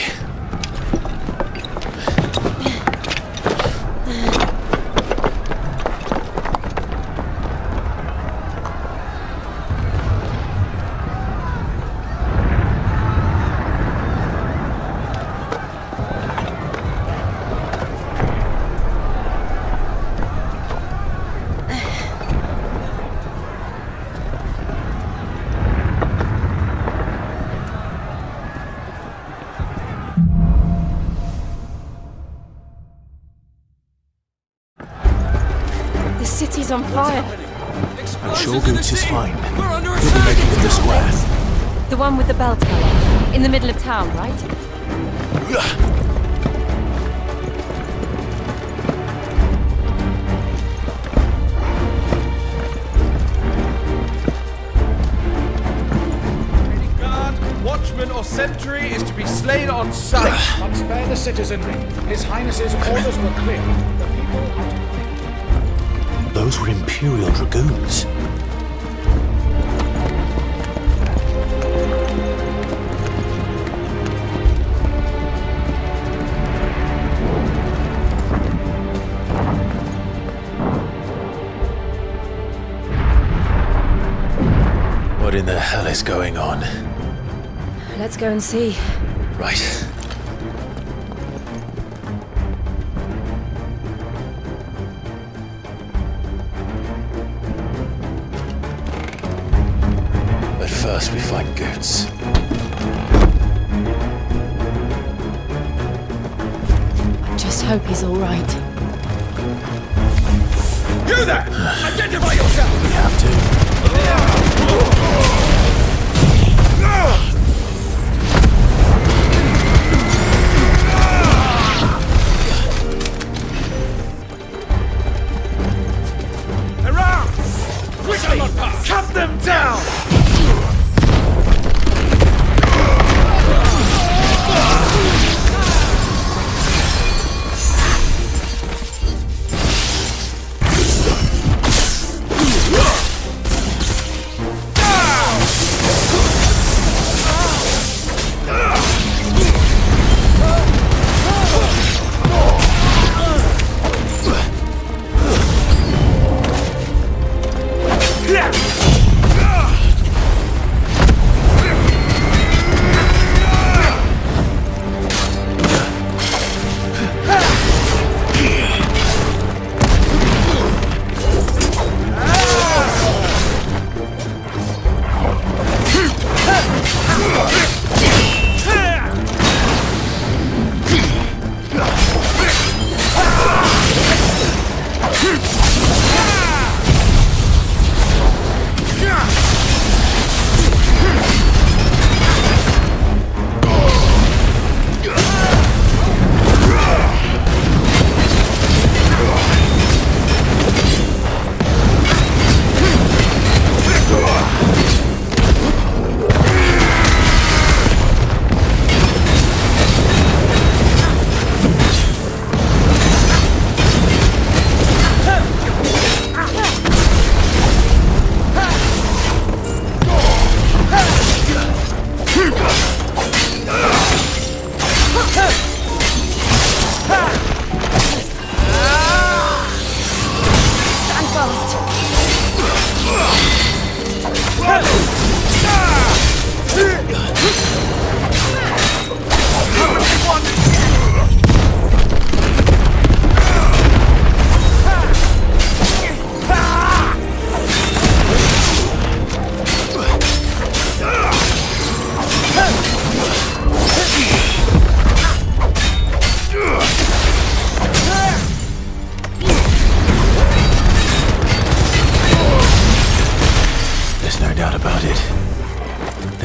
City's on fire. I'm sure Goots is fine. We'll be making for the square. The one with the bell tower. In the middle of town, right? Any guard, watchman, or sentry is to be slain on sight. But spare the citizenry. His Highness's orders were clear. The people are to... Those were Imperial Dragoons. What in the hell is going on? Let's go and see. Right. First we find Goots. I just hope he's all right. You there! Identify yourself! We have to. Around! Quickly! Cut them down!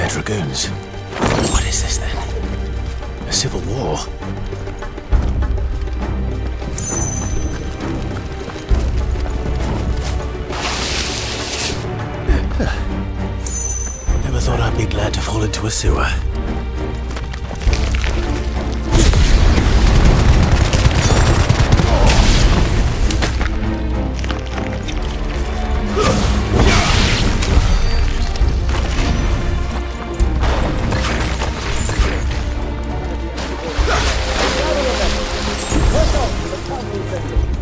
They're dragoons. What is this then? A civil war? Never thought I'd be glad to fall into a sewer.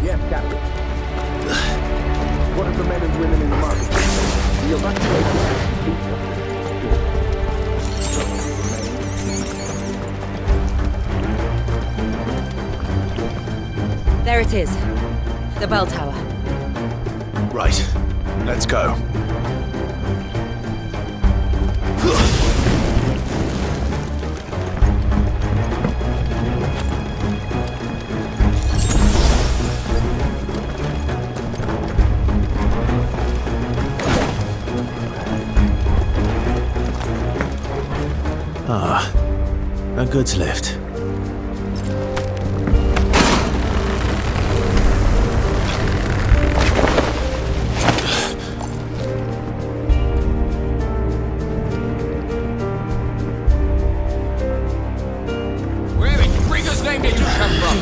Yes, Captain. What of the men and women in the marketplace? The evacuation is There it is. The bell tower. Right. Let's go. Ah, a goods lift. Where in Rigger's name did you come from?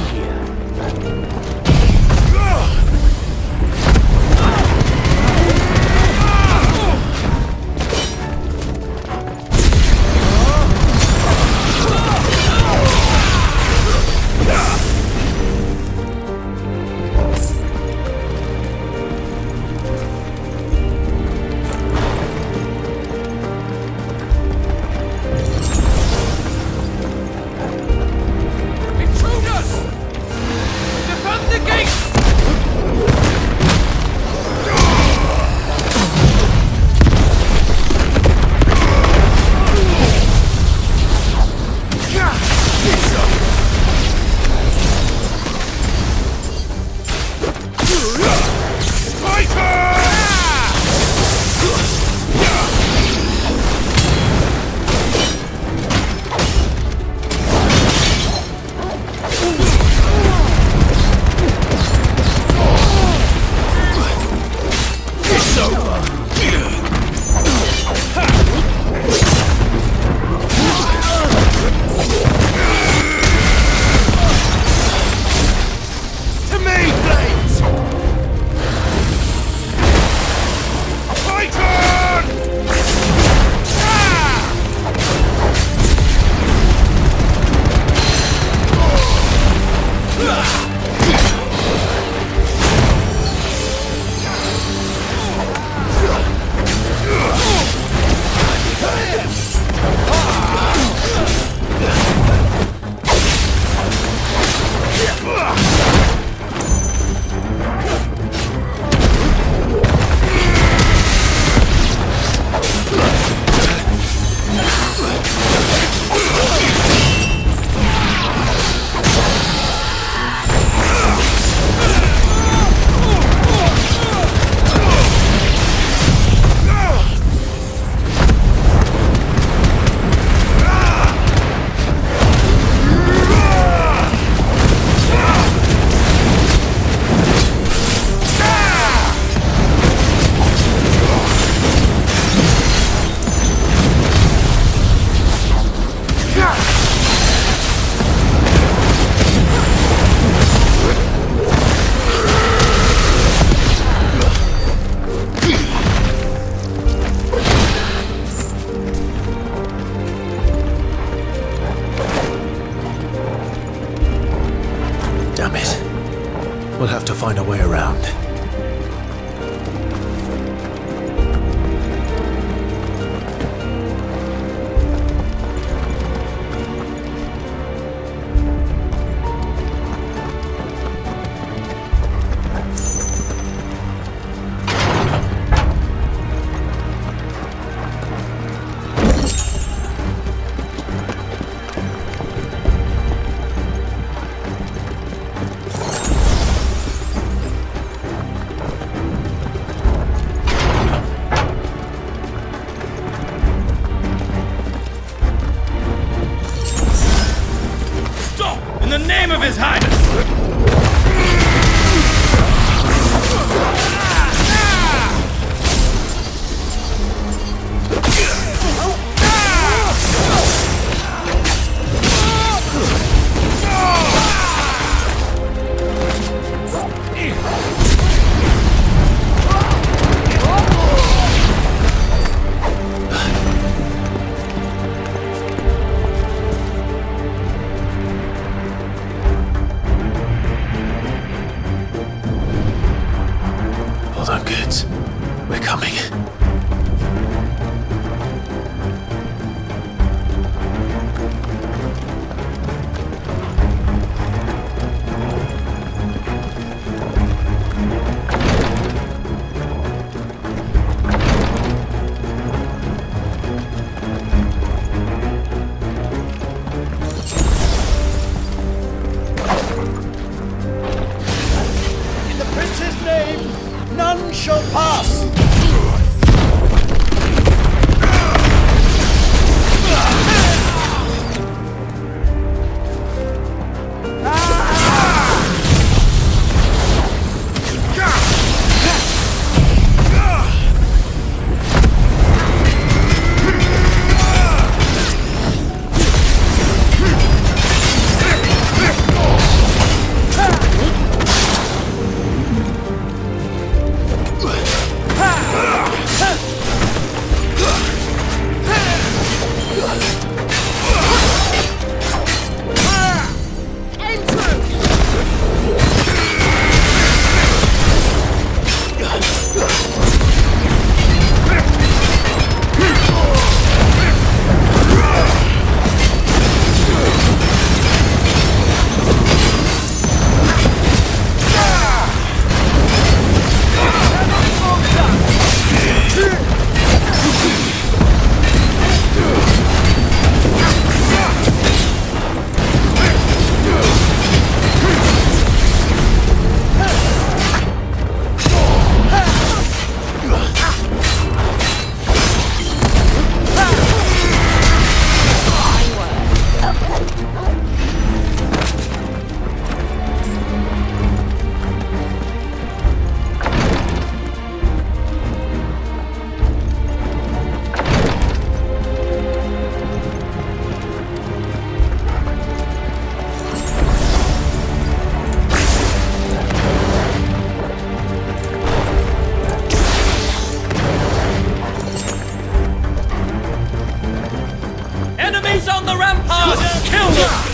We'll have to find a way around. Enemies on the ramparts! Kill them!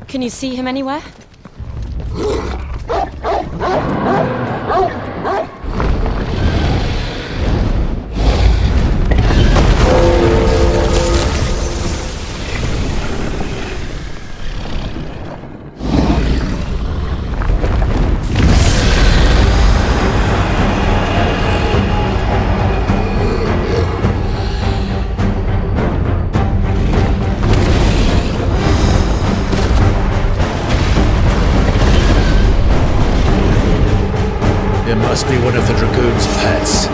Can you see him anywhere? It must be one of the Dragoon's pets.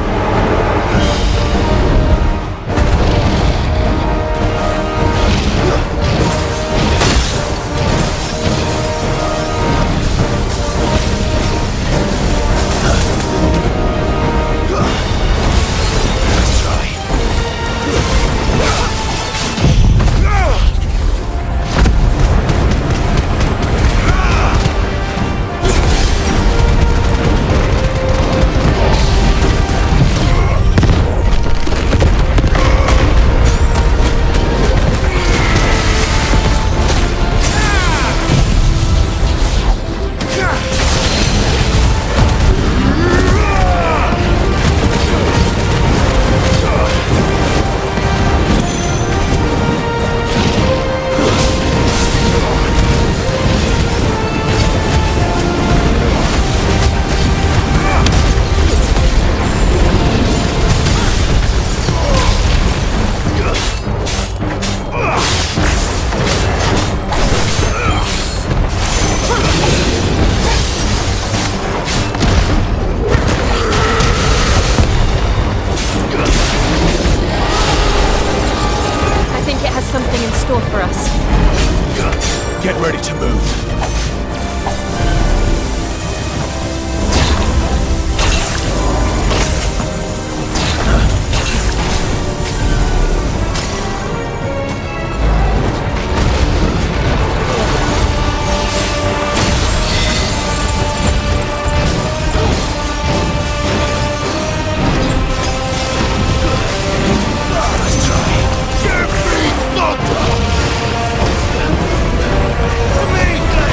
Get ready to move. To me!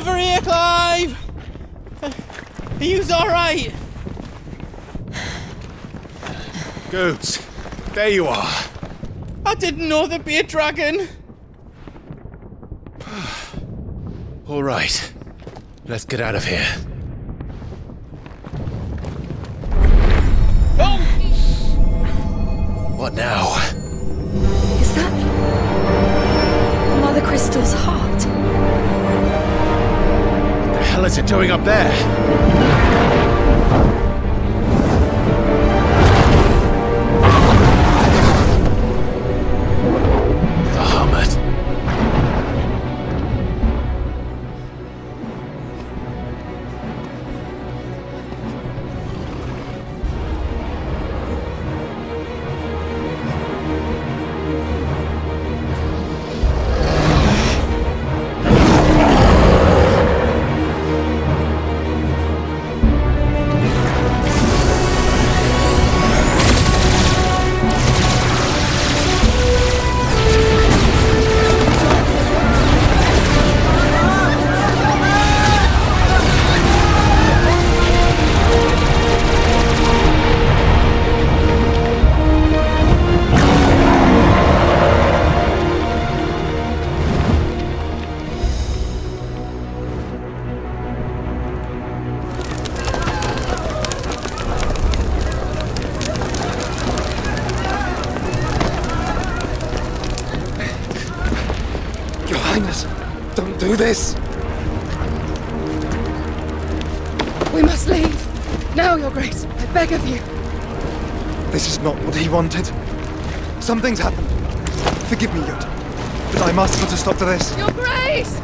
over here, Clive! Are you alright? Goods, there you are. I didn't know there'd be a dragon. All right, let's get out of here. Oh! What now? Is that Mother Crystal's heart? What the hell is it doing up there? Bahamut. Don't do this! We must leave. Now, Your Grace. I beg of you. This is not what he wanted. Something's happened. Forgive me, Yoda. But I must put a stop to this. Your Grace!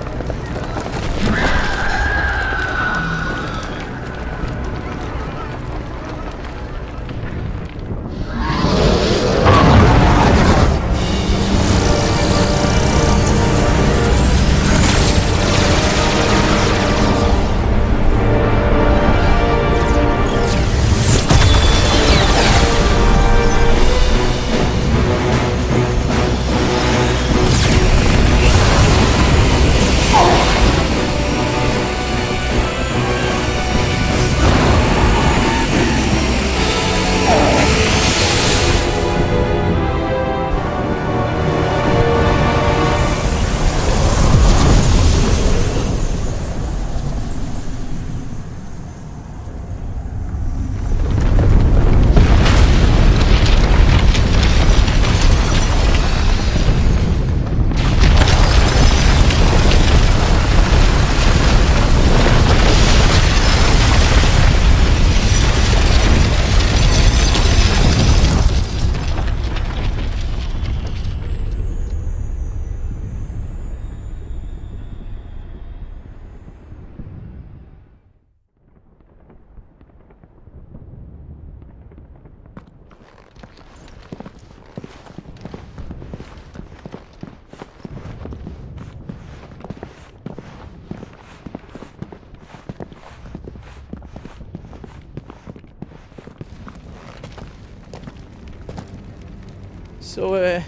So,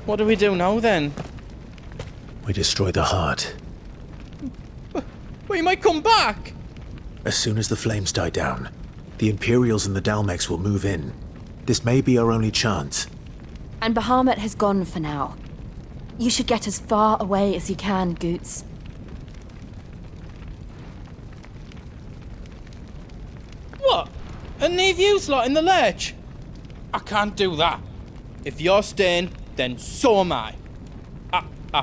what do we do now then? We destroy the heart. Well, you might come back! As soon as the flames die down, the Imperials and the Dalmex will move in. This may be our only chance. And Bahamut has gone for now. You should get as far away as you can, Goots. What? And leave you lot in the lurch? I can't do that. If you're staying, then so am I. I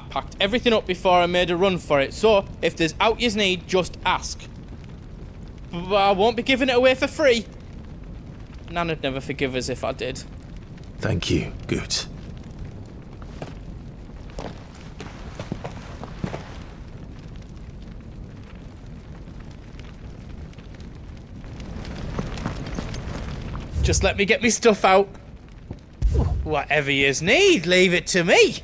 packed everything up before I made a run for it, so if there's out you need, just ask. But I won't be giving it away for free. Nana'd never forgive us if I did. Thank you, Goots. Just let me get me stuff out. Whatever yous need, leave it to me.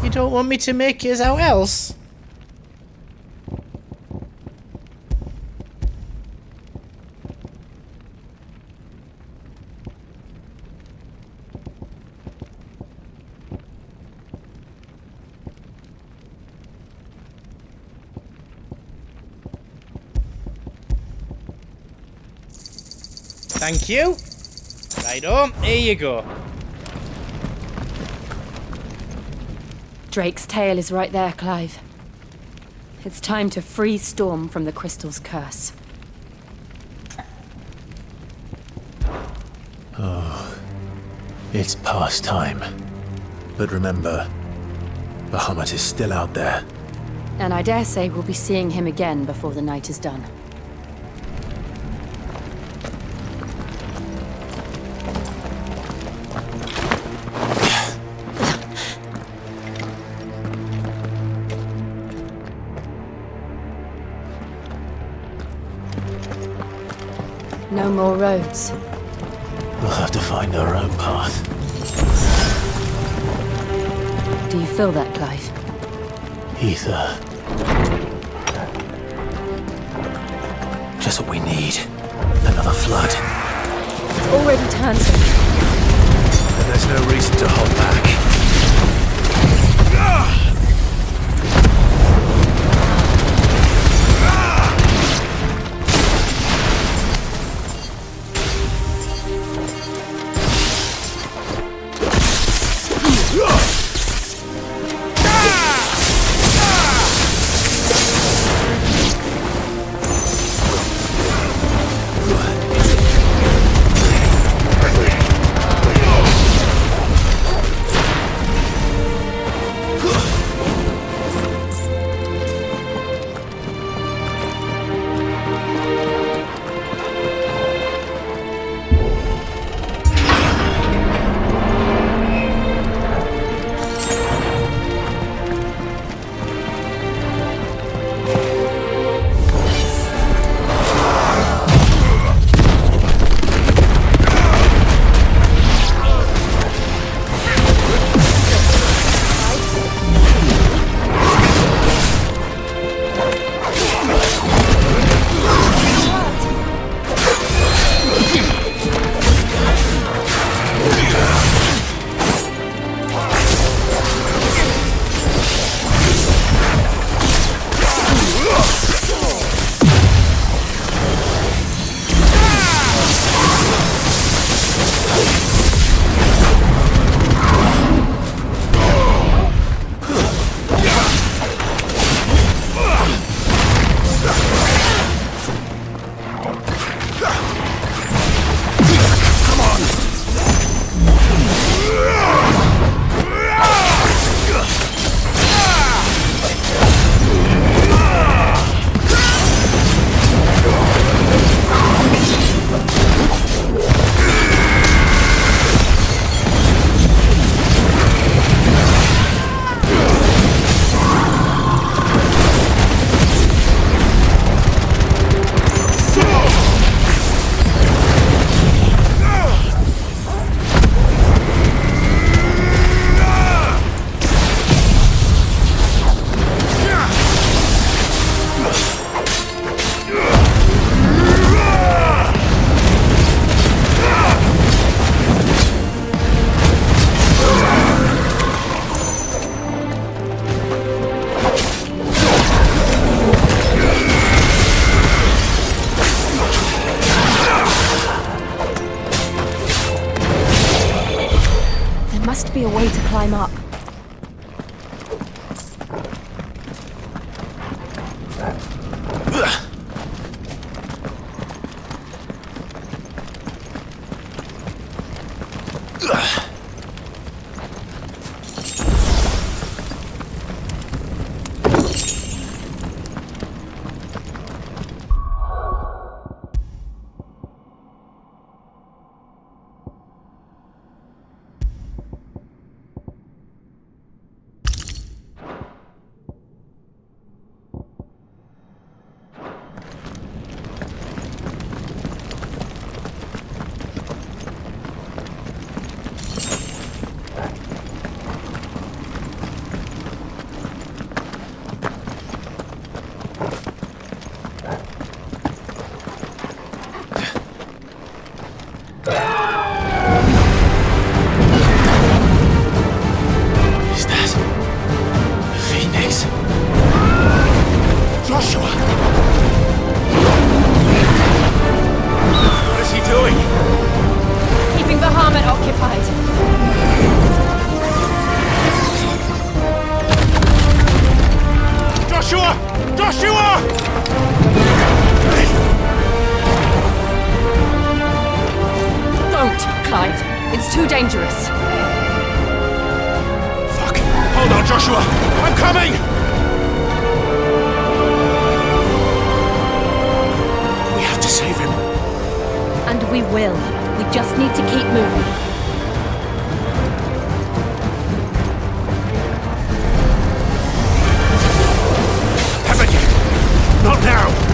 You don't want me to make yous out else? Thank you. Right on, here you go. Drake's tail is right there, Clive. It's time to free Storm from the crystal's curse. Oh, it's past time. But remember, Bahamut is still out there. And I dare say we'll be seeing him again before the night is done. No more roads. We'll have to find our own path. Do you feel that, Clive? Ether. Just what we need. Another flood. It's already turned. And there's no reason to hold back. Must be a way to climb up. Clive. It's too dangerous. Fuck! Hold on, Joshua! I'm coming! We have to save him. And we will. We just need to keep moving. Not now!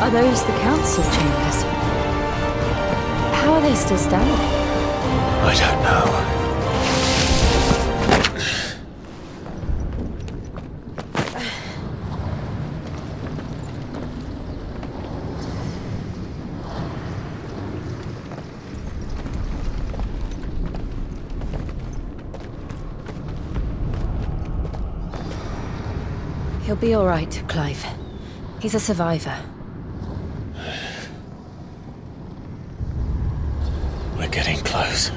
Are those the council chambers? How are they still standing? I don't know. He'll be all right, Clive. He's a survivor. We're getting close.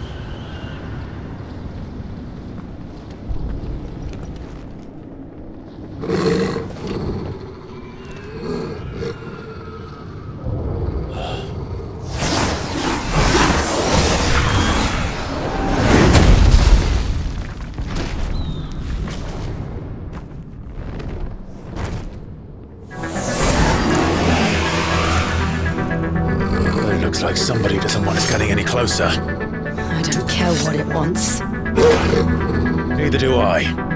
Like somebody doesn't want us getting any closer. I don't care what it wants. Neither do I.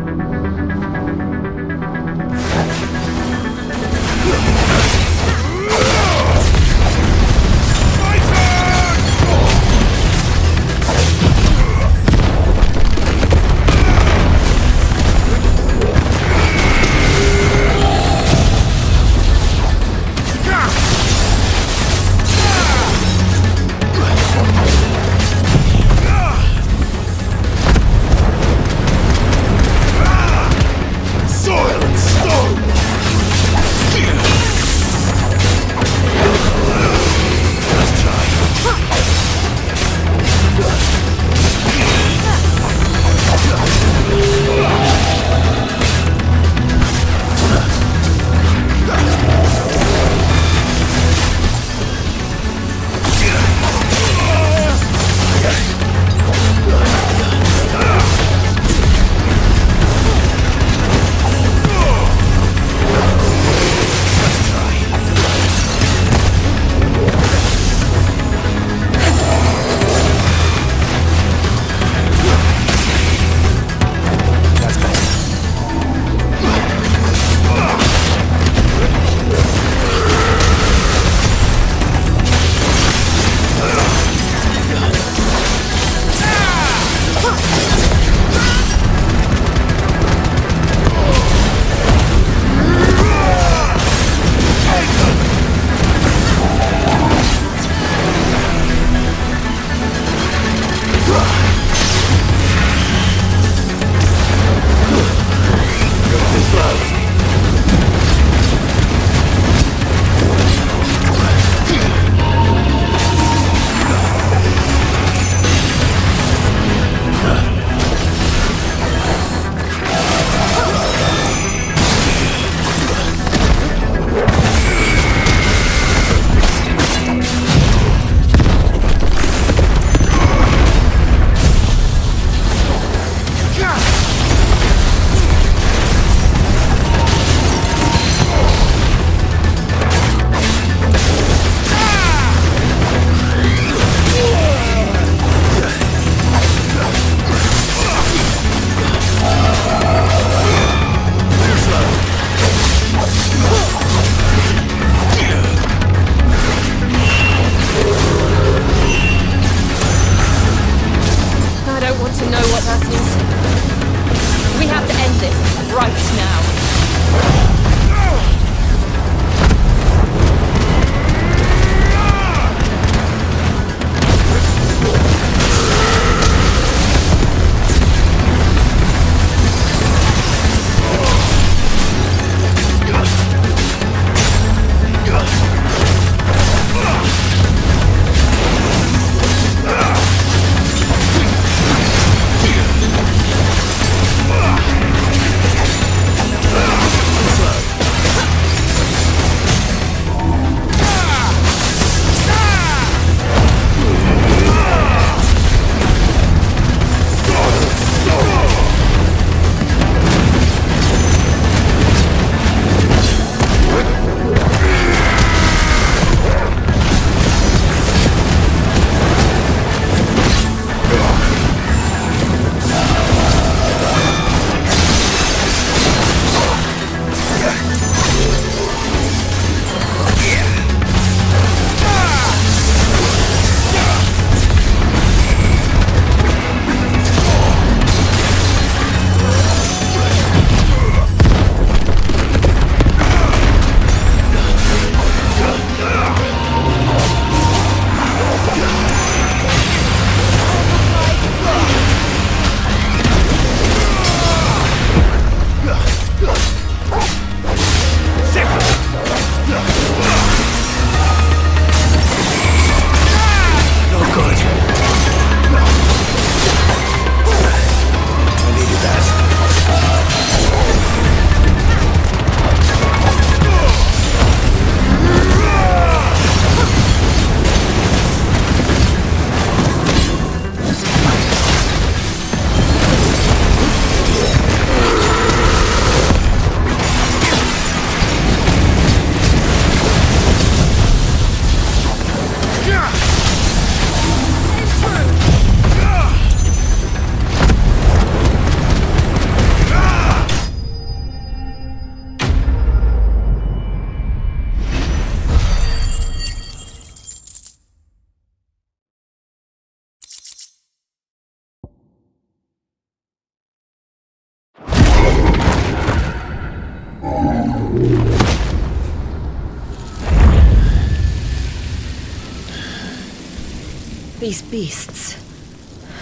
These beasts...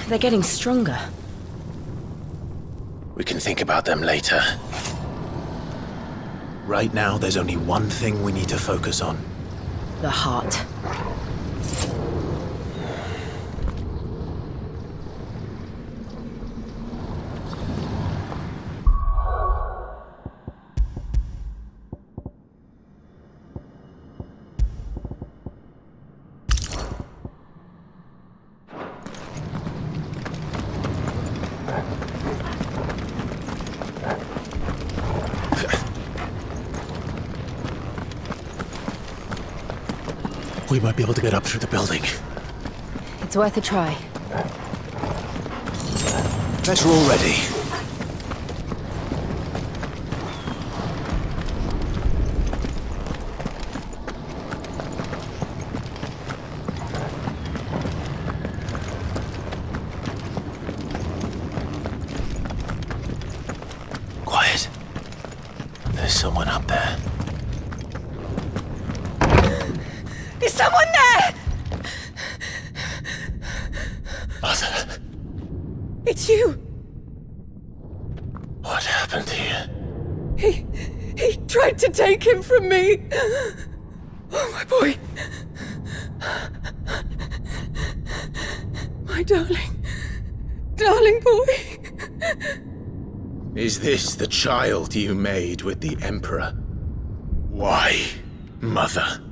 they're getting stronger. We can think about them later. Right now, there's only one thing we need to focus on. The heart. We might be able to get up through the building. It's worth a try. Better already. Quiet. There's someone up there. Is someone there? Mother. It's you. What happened here? He tried to take him from me. Oh, my boy. My darling boy. Is this the child you made with the Emperor? Why, Mother?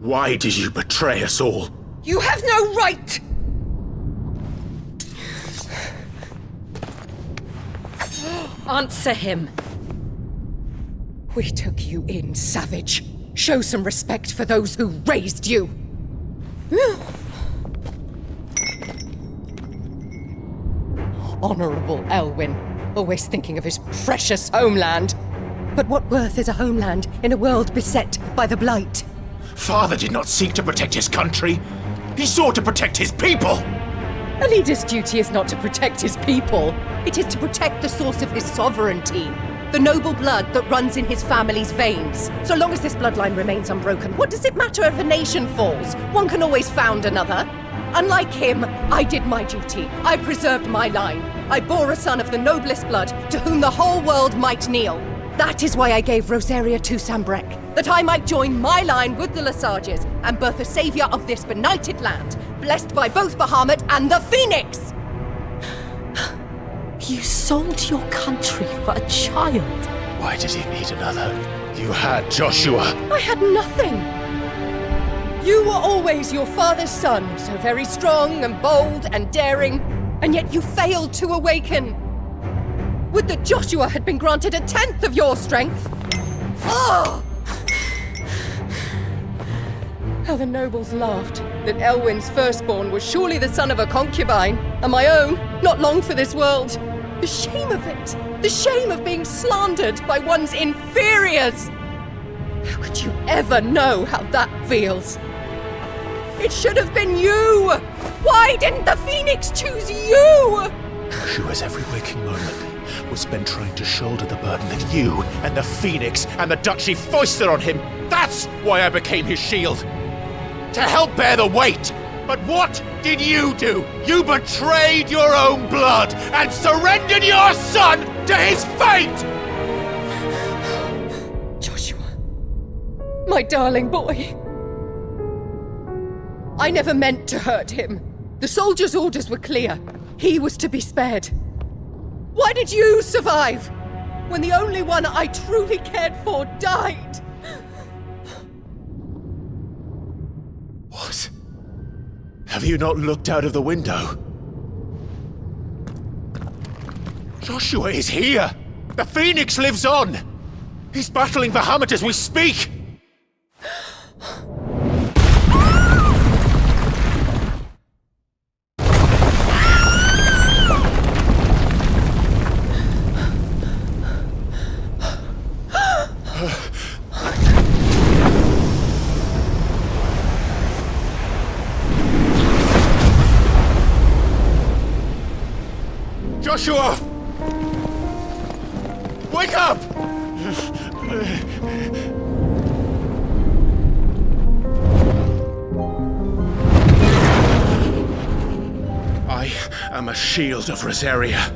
Why did you betray us all? You have no right! Answer him. We took you in, savage. Show some respect for those who raised you. Honorable Elwyn, always thinking of his precious homeland. But what worth is a homeland in a world beset by the Blight? Father did not seek to protect his country. He sought to protect his people. A leader's duty is not to protect his people. It is to protect the source of his sovereignty. The noble blood that runs in his family's veins. So long as this bloodline remains unbroken, what does it matter if a nation falls? One can always found another. Unlike him, I did my duty. I preserved my line. I bore a son of the noblest blood, to whom the whole world might kneel. That is why I gave Rosaria to Sanbreque, that I might join my line with the Lesages and birth a savior of this benighted land, blessed by both Bahamut and the Phoenix! You sold your country for a child. Why did he need another? You had Joshua. I had nothing. You were always your father's son, so very strong and bold and daring, and yet you failed to awaken. Would that Joshua had been granted 1/10 of your strength? Oh! How the nobles laughed that Elwyn's firstborn was surely the son of a concubine, and my own, not long for this world. The shame of it! The shame of being slandered by one's inferiors! How could you ever know how that feels? It should have been you! Why didn't the Phoenix choose you? Joshua's every waking moment was spent trying to shoulder the burden that you and the Phoenix and the Duchy foisted on him. That's why I became his shield. To help bear the weight. But what did you do? You betrayed your own blood and surrendered your son to his fate! Joshua, my darling boy. I never meant to hurt him. The soldiers' orders were clear. He was to be spared. Why did you survive when the only one I truly cared for died? What? Have you not looked out of the window? Joshua is here! The Phoenix lives on! He's battling Bahamut as we speak! Joshua! Wake up! shield of Rosaria.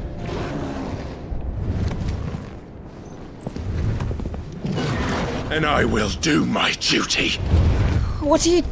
And I will do my duty. What are you...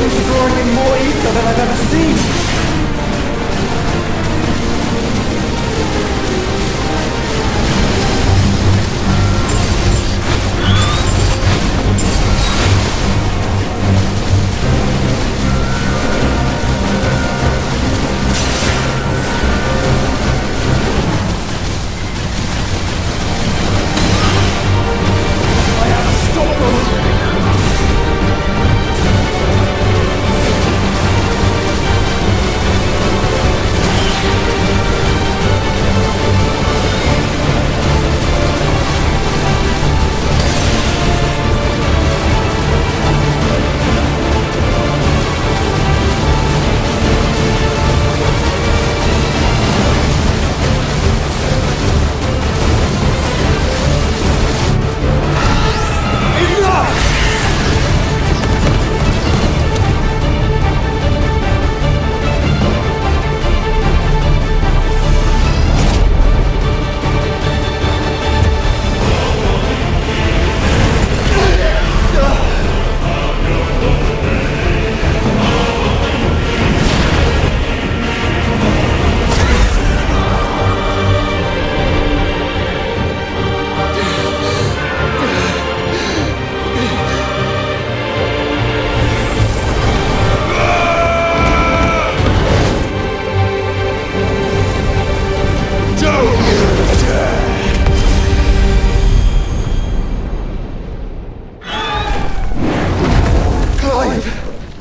flames are drawing in more ether than I've ever seen.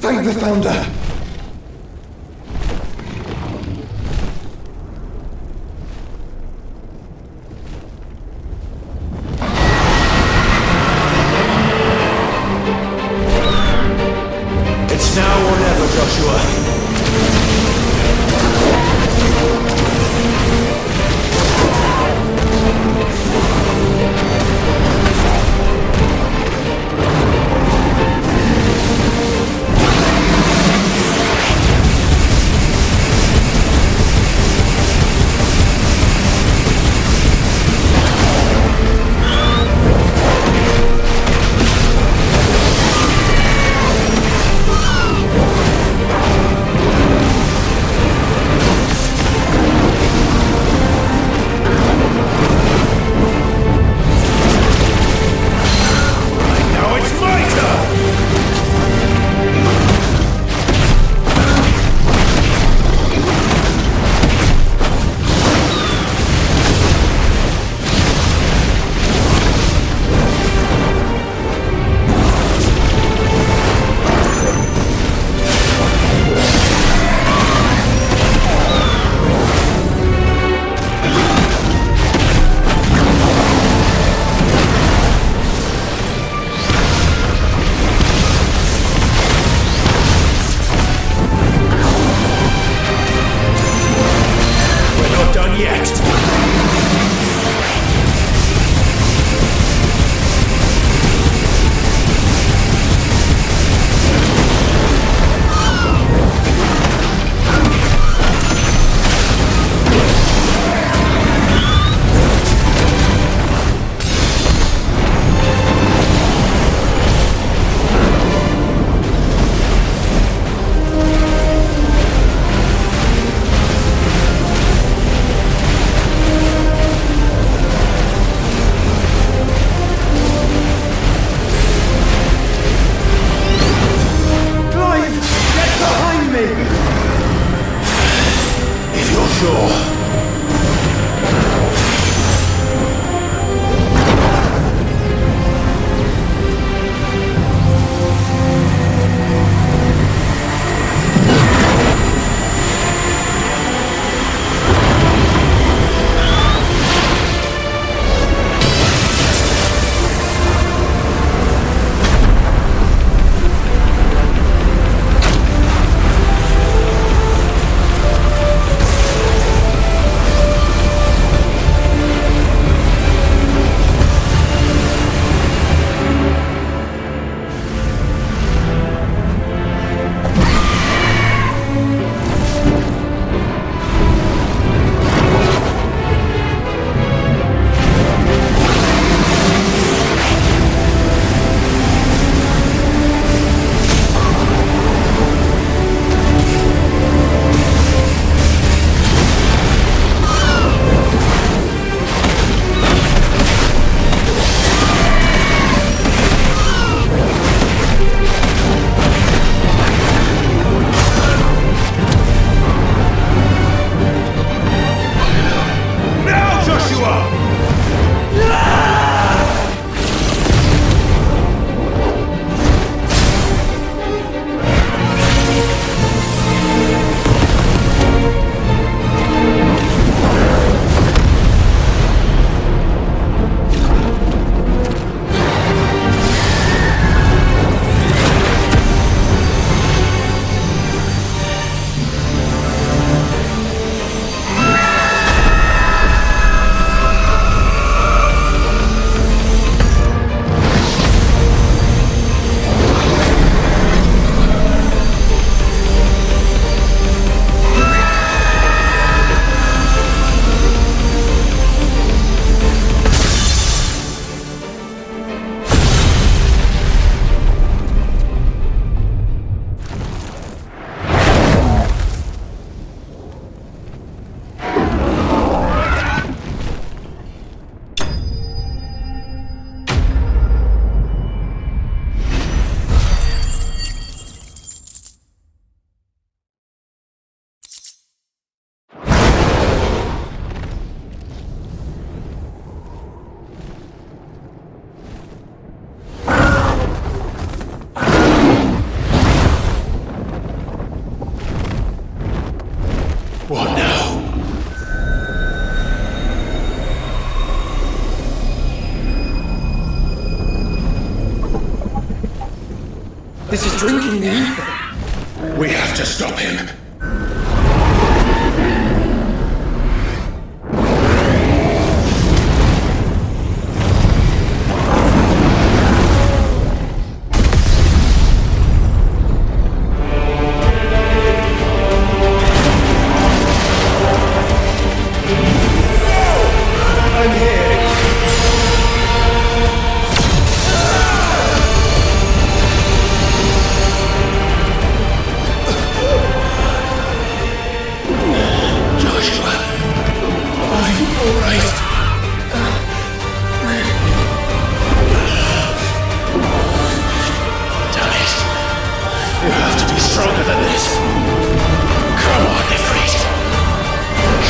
Thank the Founder! It's now or never, Joshua. This is drinking the ether. We have to stop him. Stronger than this. Come on, Ifrit.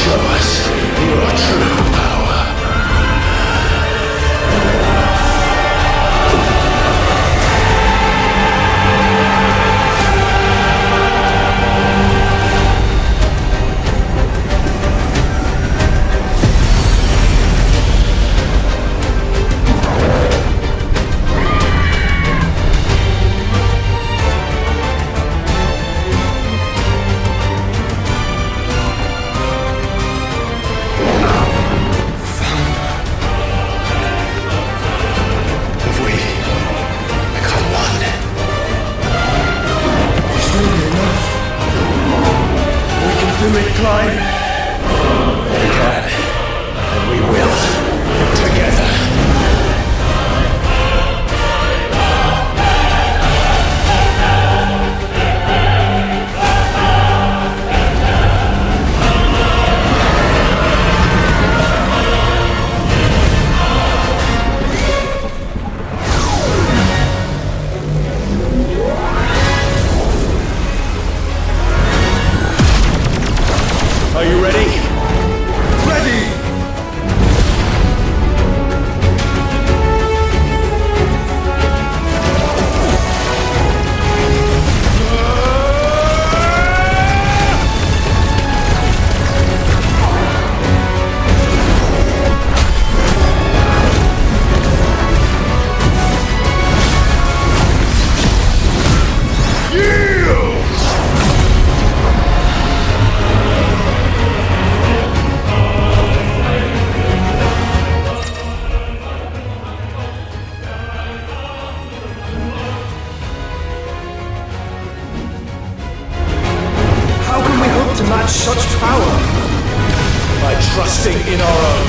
Show us your true power. Clive. We can, and we will, together. Are you ready? Ready! To match such power by trusting in our own.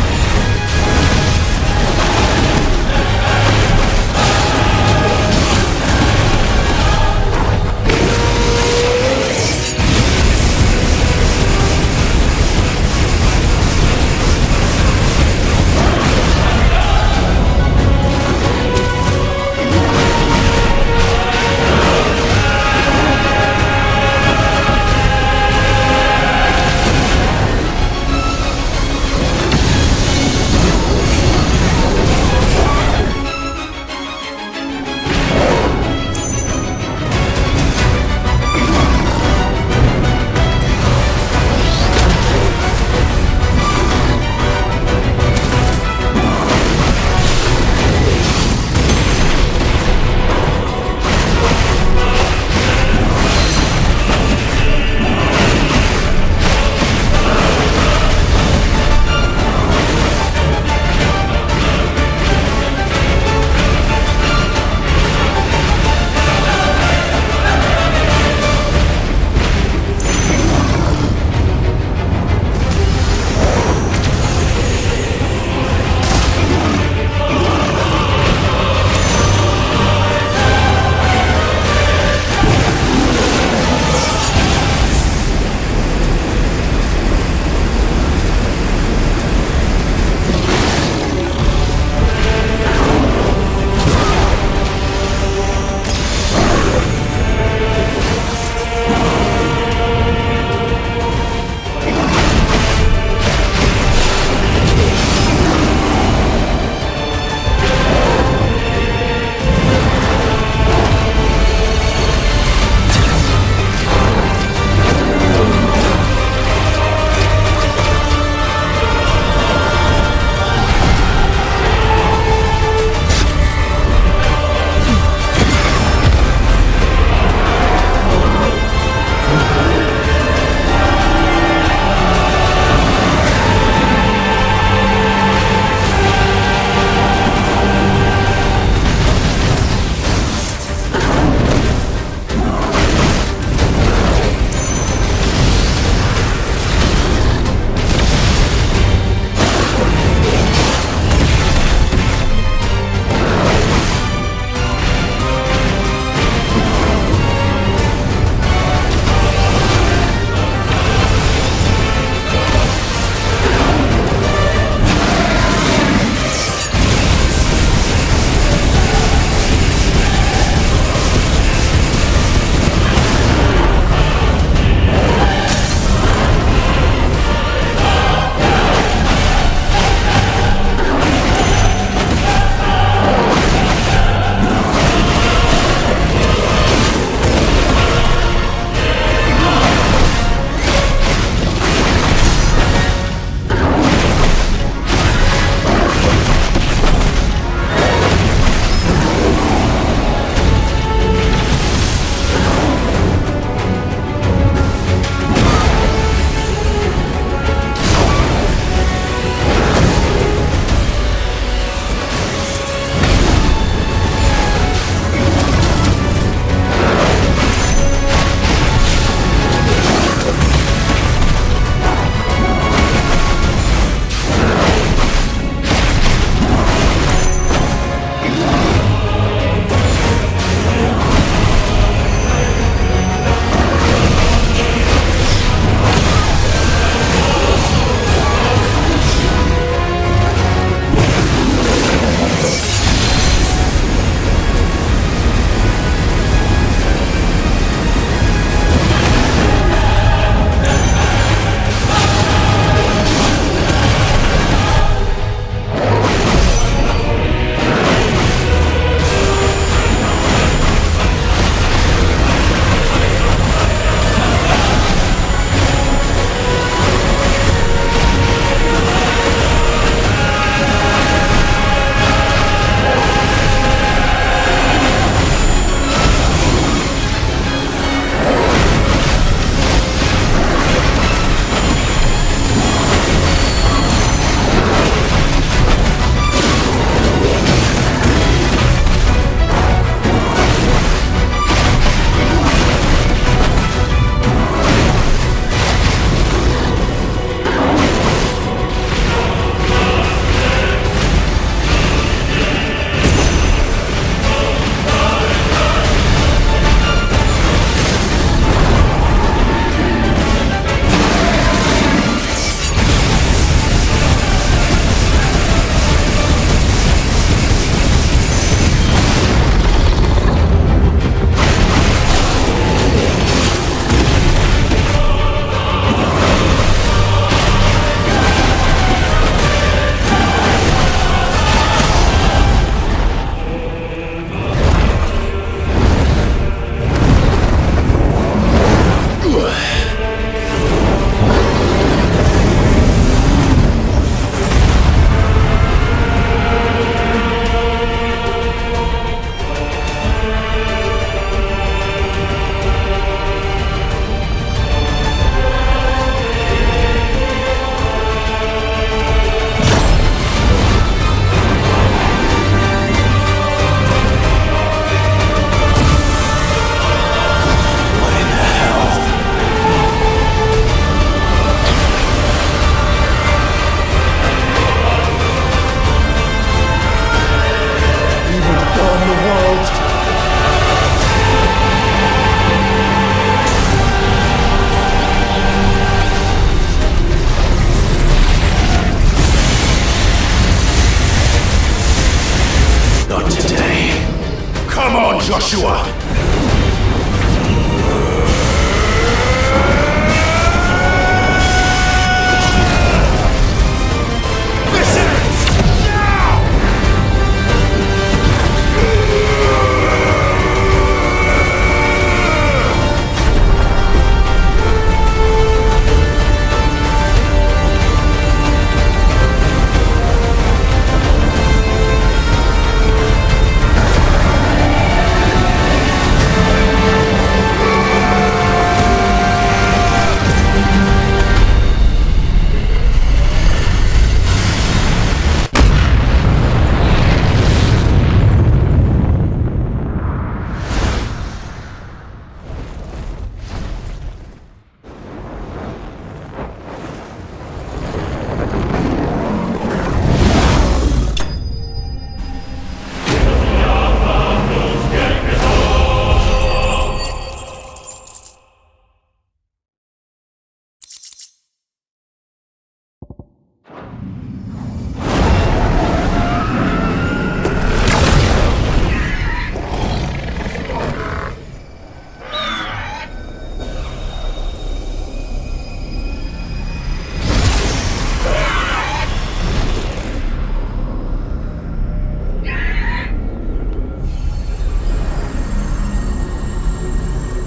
Come on, Joshua!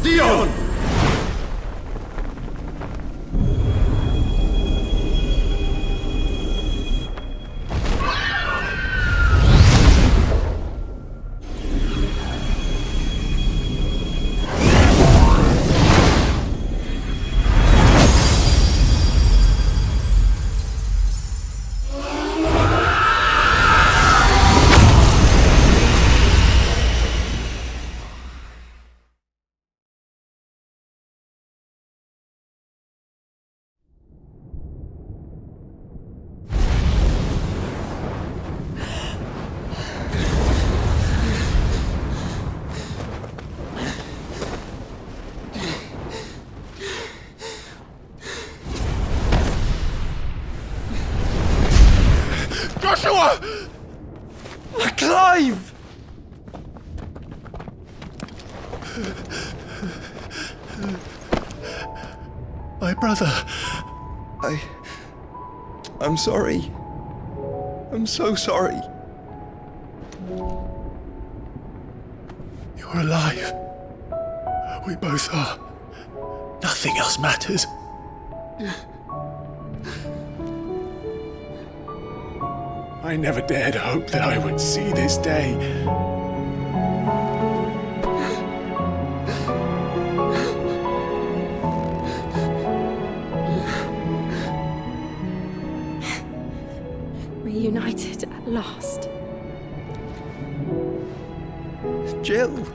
Dion! Joshua! Clive! My brother. I'm sorry. I'm so sorry. You're alive. We both are. Nothing else matters. I never dared hope that I would see this day. Reunited at last. Jill!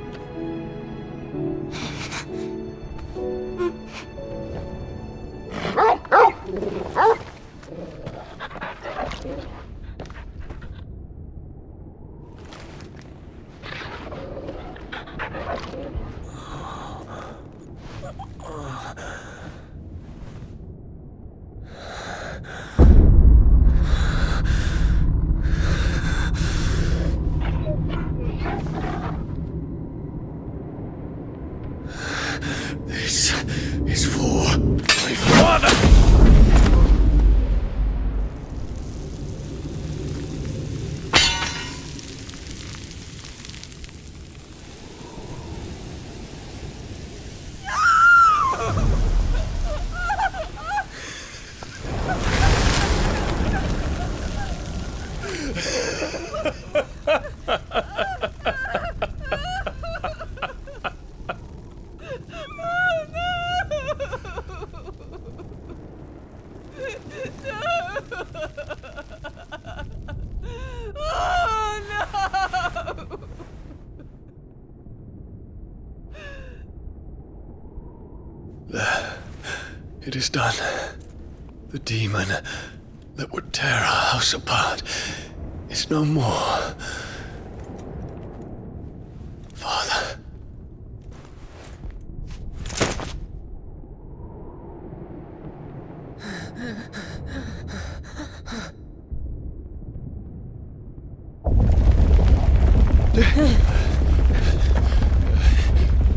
This is for my father! It is done. The demon that would tear our house apart is no more. Father.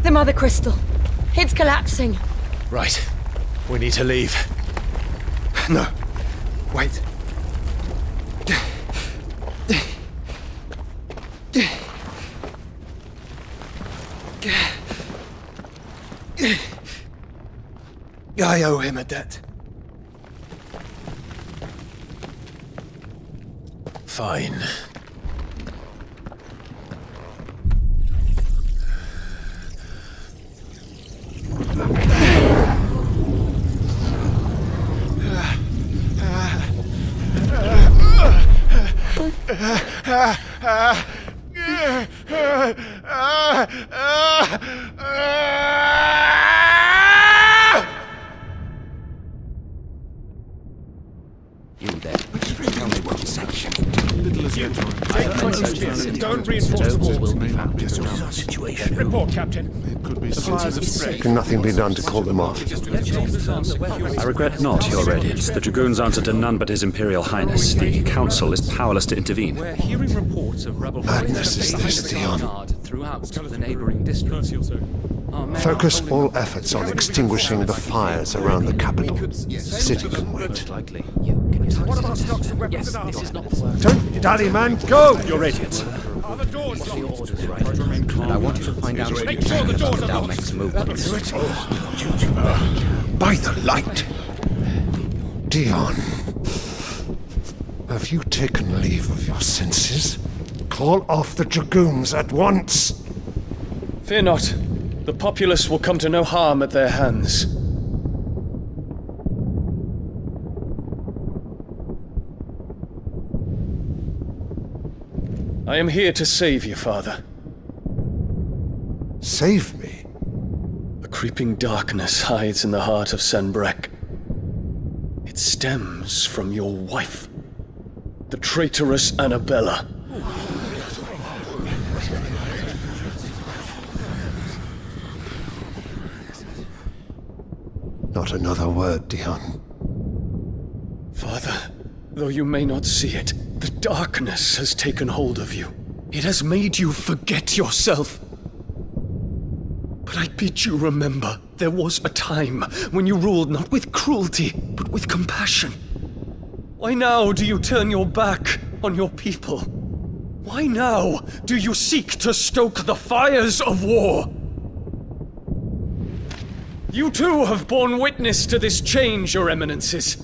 The Mother Crystal. It's collapsing. Right. We need to leave. No. Wait. I owe him a debt. Fine. You there. Tell me what section. Don't reinforce the walls. Will be found. Situation. Report, Captain. The fires have spread. Can nothing be done to call them off? I regret not, Your Radiance. The Dragoons answer to none but His Imperial Highness. The Council is powerless to intervene. We're hearing reports of rebel Madness is this, Dion. throughout the neighboring districts. Focus all efforts on extinguishing the fires around the capital. The city can wait. What about stocks of weapons and armor? Don't dally, man, go! Your Radiance. Are the doors locked? And I want you to find out what Make sure the doors are locked. next movements. By the light! Dion, have you taken leave of your senses? Call off the Dragoons at once! Fear not. The populace will come to no harm at their hands. I am here to save you, Father. Save me? A creeping darkness hides in the heart of Sanbreque. It stems from your wife, the traitorous Annabella. Not another word, Dion. Father, though you may not see it, the darkness has taken hold of you. It has made you forget yourself. But I bid you remember, there was a time when you ruled not with cruelty, but with compassion. Why now do you turn your back on your people? Why now do you seek to stoke the fires of war? You too have borne witness to this change, Your Eminences.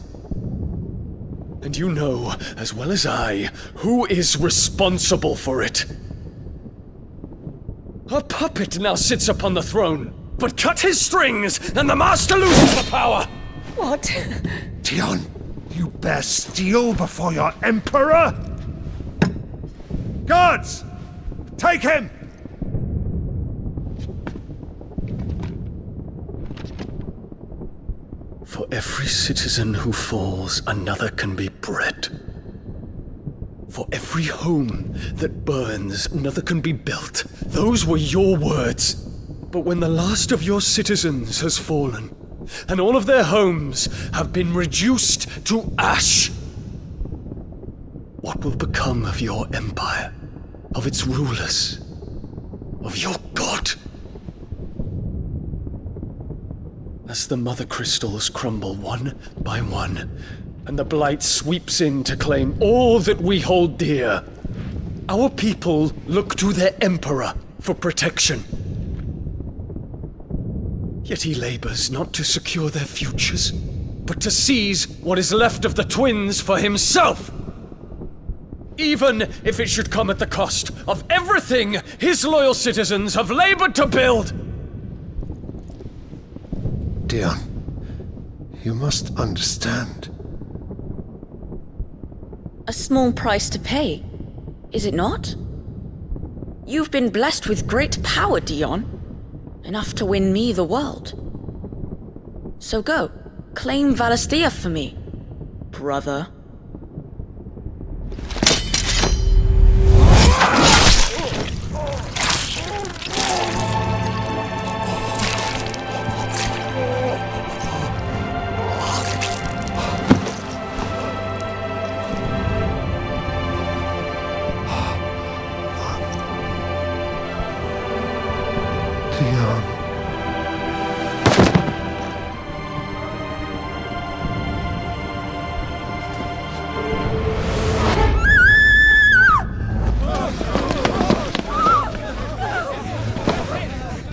And you know, as well as I, who is responsible for it. A puppet now sits upon the throne, but cut his strings, and the master loses the power! What? Dion, you bear steel before your Emperor? Guards! Take him! For every citizen who falls, another can be bred. For every home that burns, another can be built. Those were your words. But when the last of your citizens has fallen, and all of their homes have been reduced to ash, what will become of your empire, of its rulers, of your god? As the Mother Crystals crumble one by one, and the Blight sweeps in to claim all that we hold dear, our people look to their Emperor for protection. Yet he labors not to secure their futures, but to seize what is left of the twins for himself! Even if it should come at the cost of everything his loyal citizens have labored to build! Dion, you must understand. A small price to pay, is it not? You've been blessed with great power, Dion. Enough to win me the world. So go, claim Valisthea for me, brother. Dion.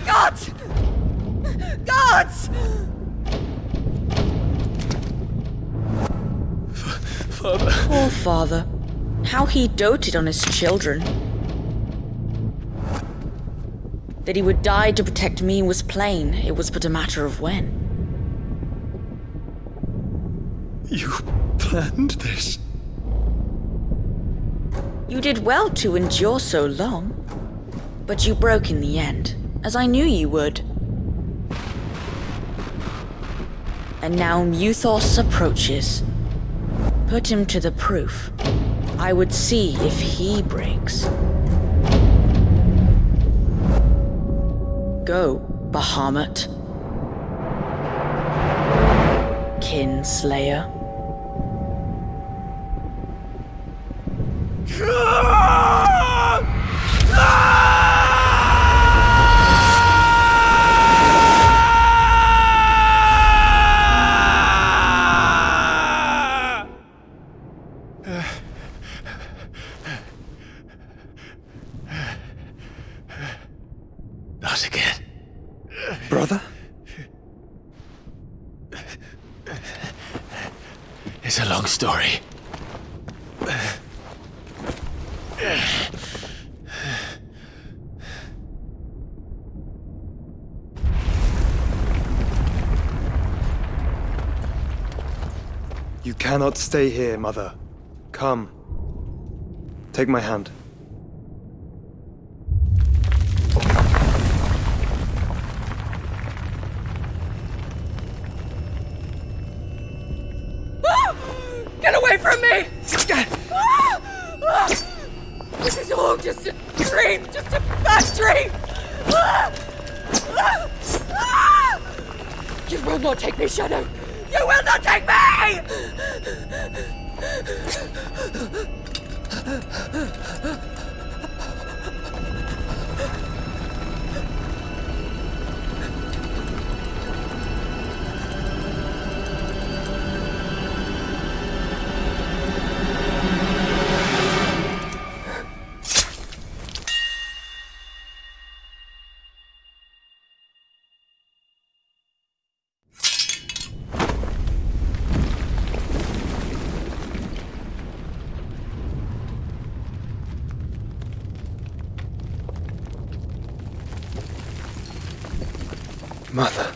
Gods! Gods! Father. Poor father. How he doted on his children. That he would die to protect me was plain. It was but a matter of when. You planned this? You did well to endure so long. But you broke in the end, as I knew you would. And now Muthos approaches. Put him to the proof. I would see if he breaks. Go, Bahamut. Kinslayer. Not again. Brother? It's a long story. You cannot stay here, Mother. Come. Take my hand. Get away from me! This is all just a dream, just a bad dream! You will not take me, Shadow! You will not take me! Mother.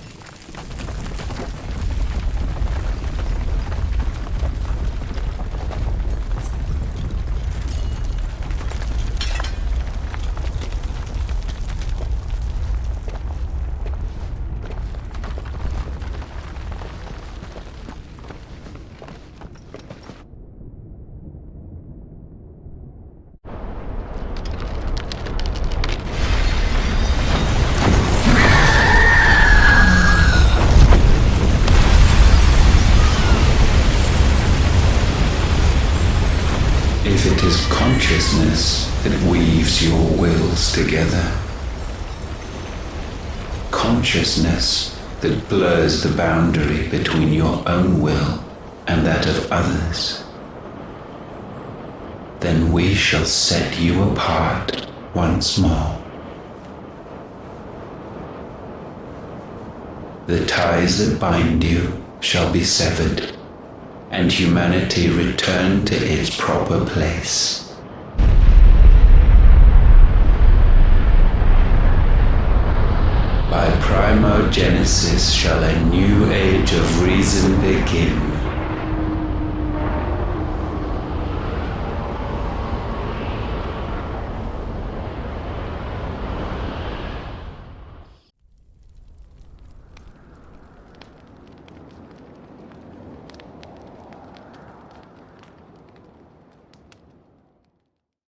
If it is consciousness that weaves your wills together, consciousness that blurs the boundary between your own will and that of others, then we shall set you apart once more. The ties that bind you shall be severed, and humanity return to its proper place. By primogenesis shall a new age of reason begin.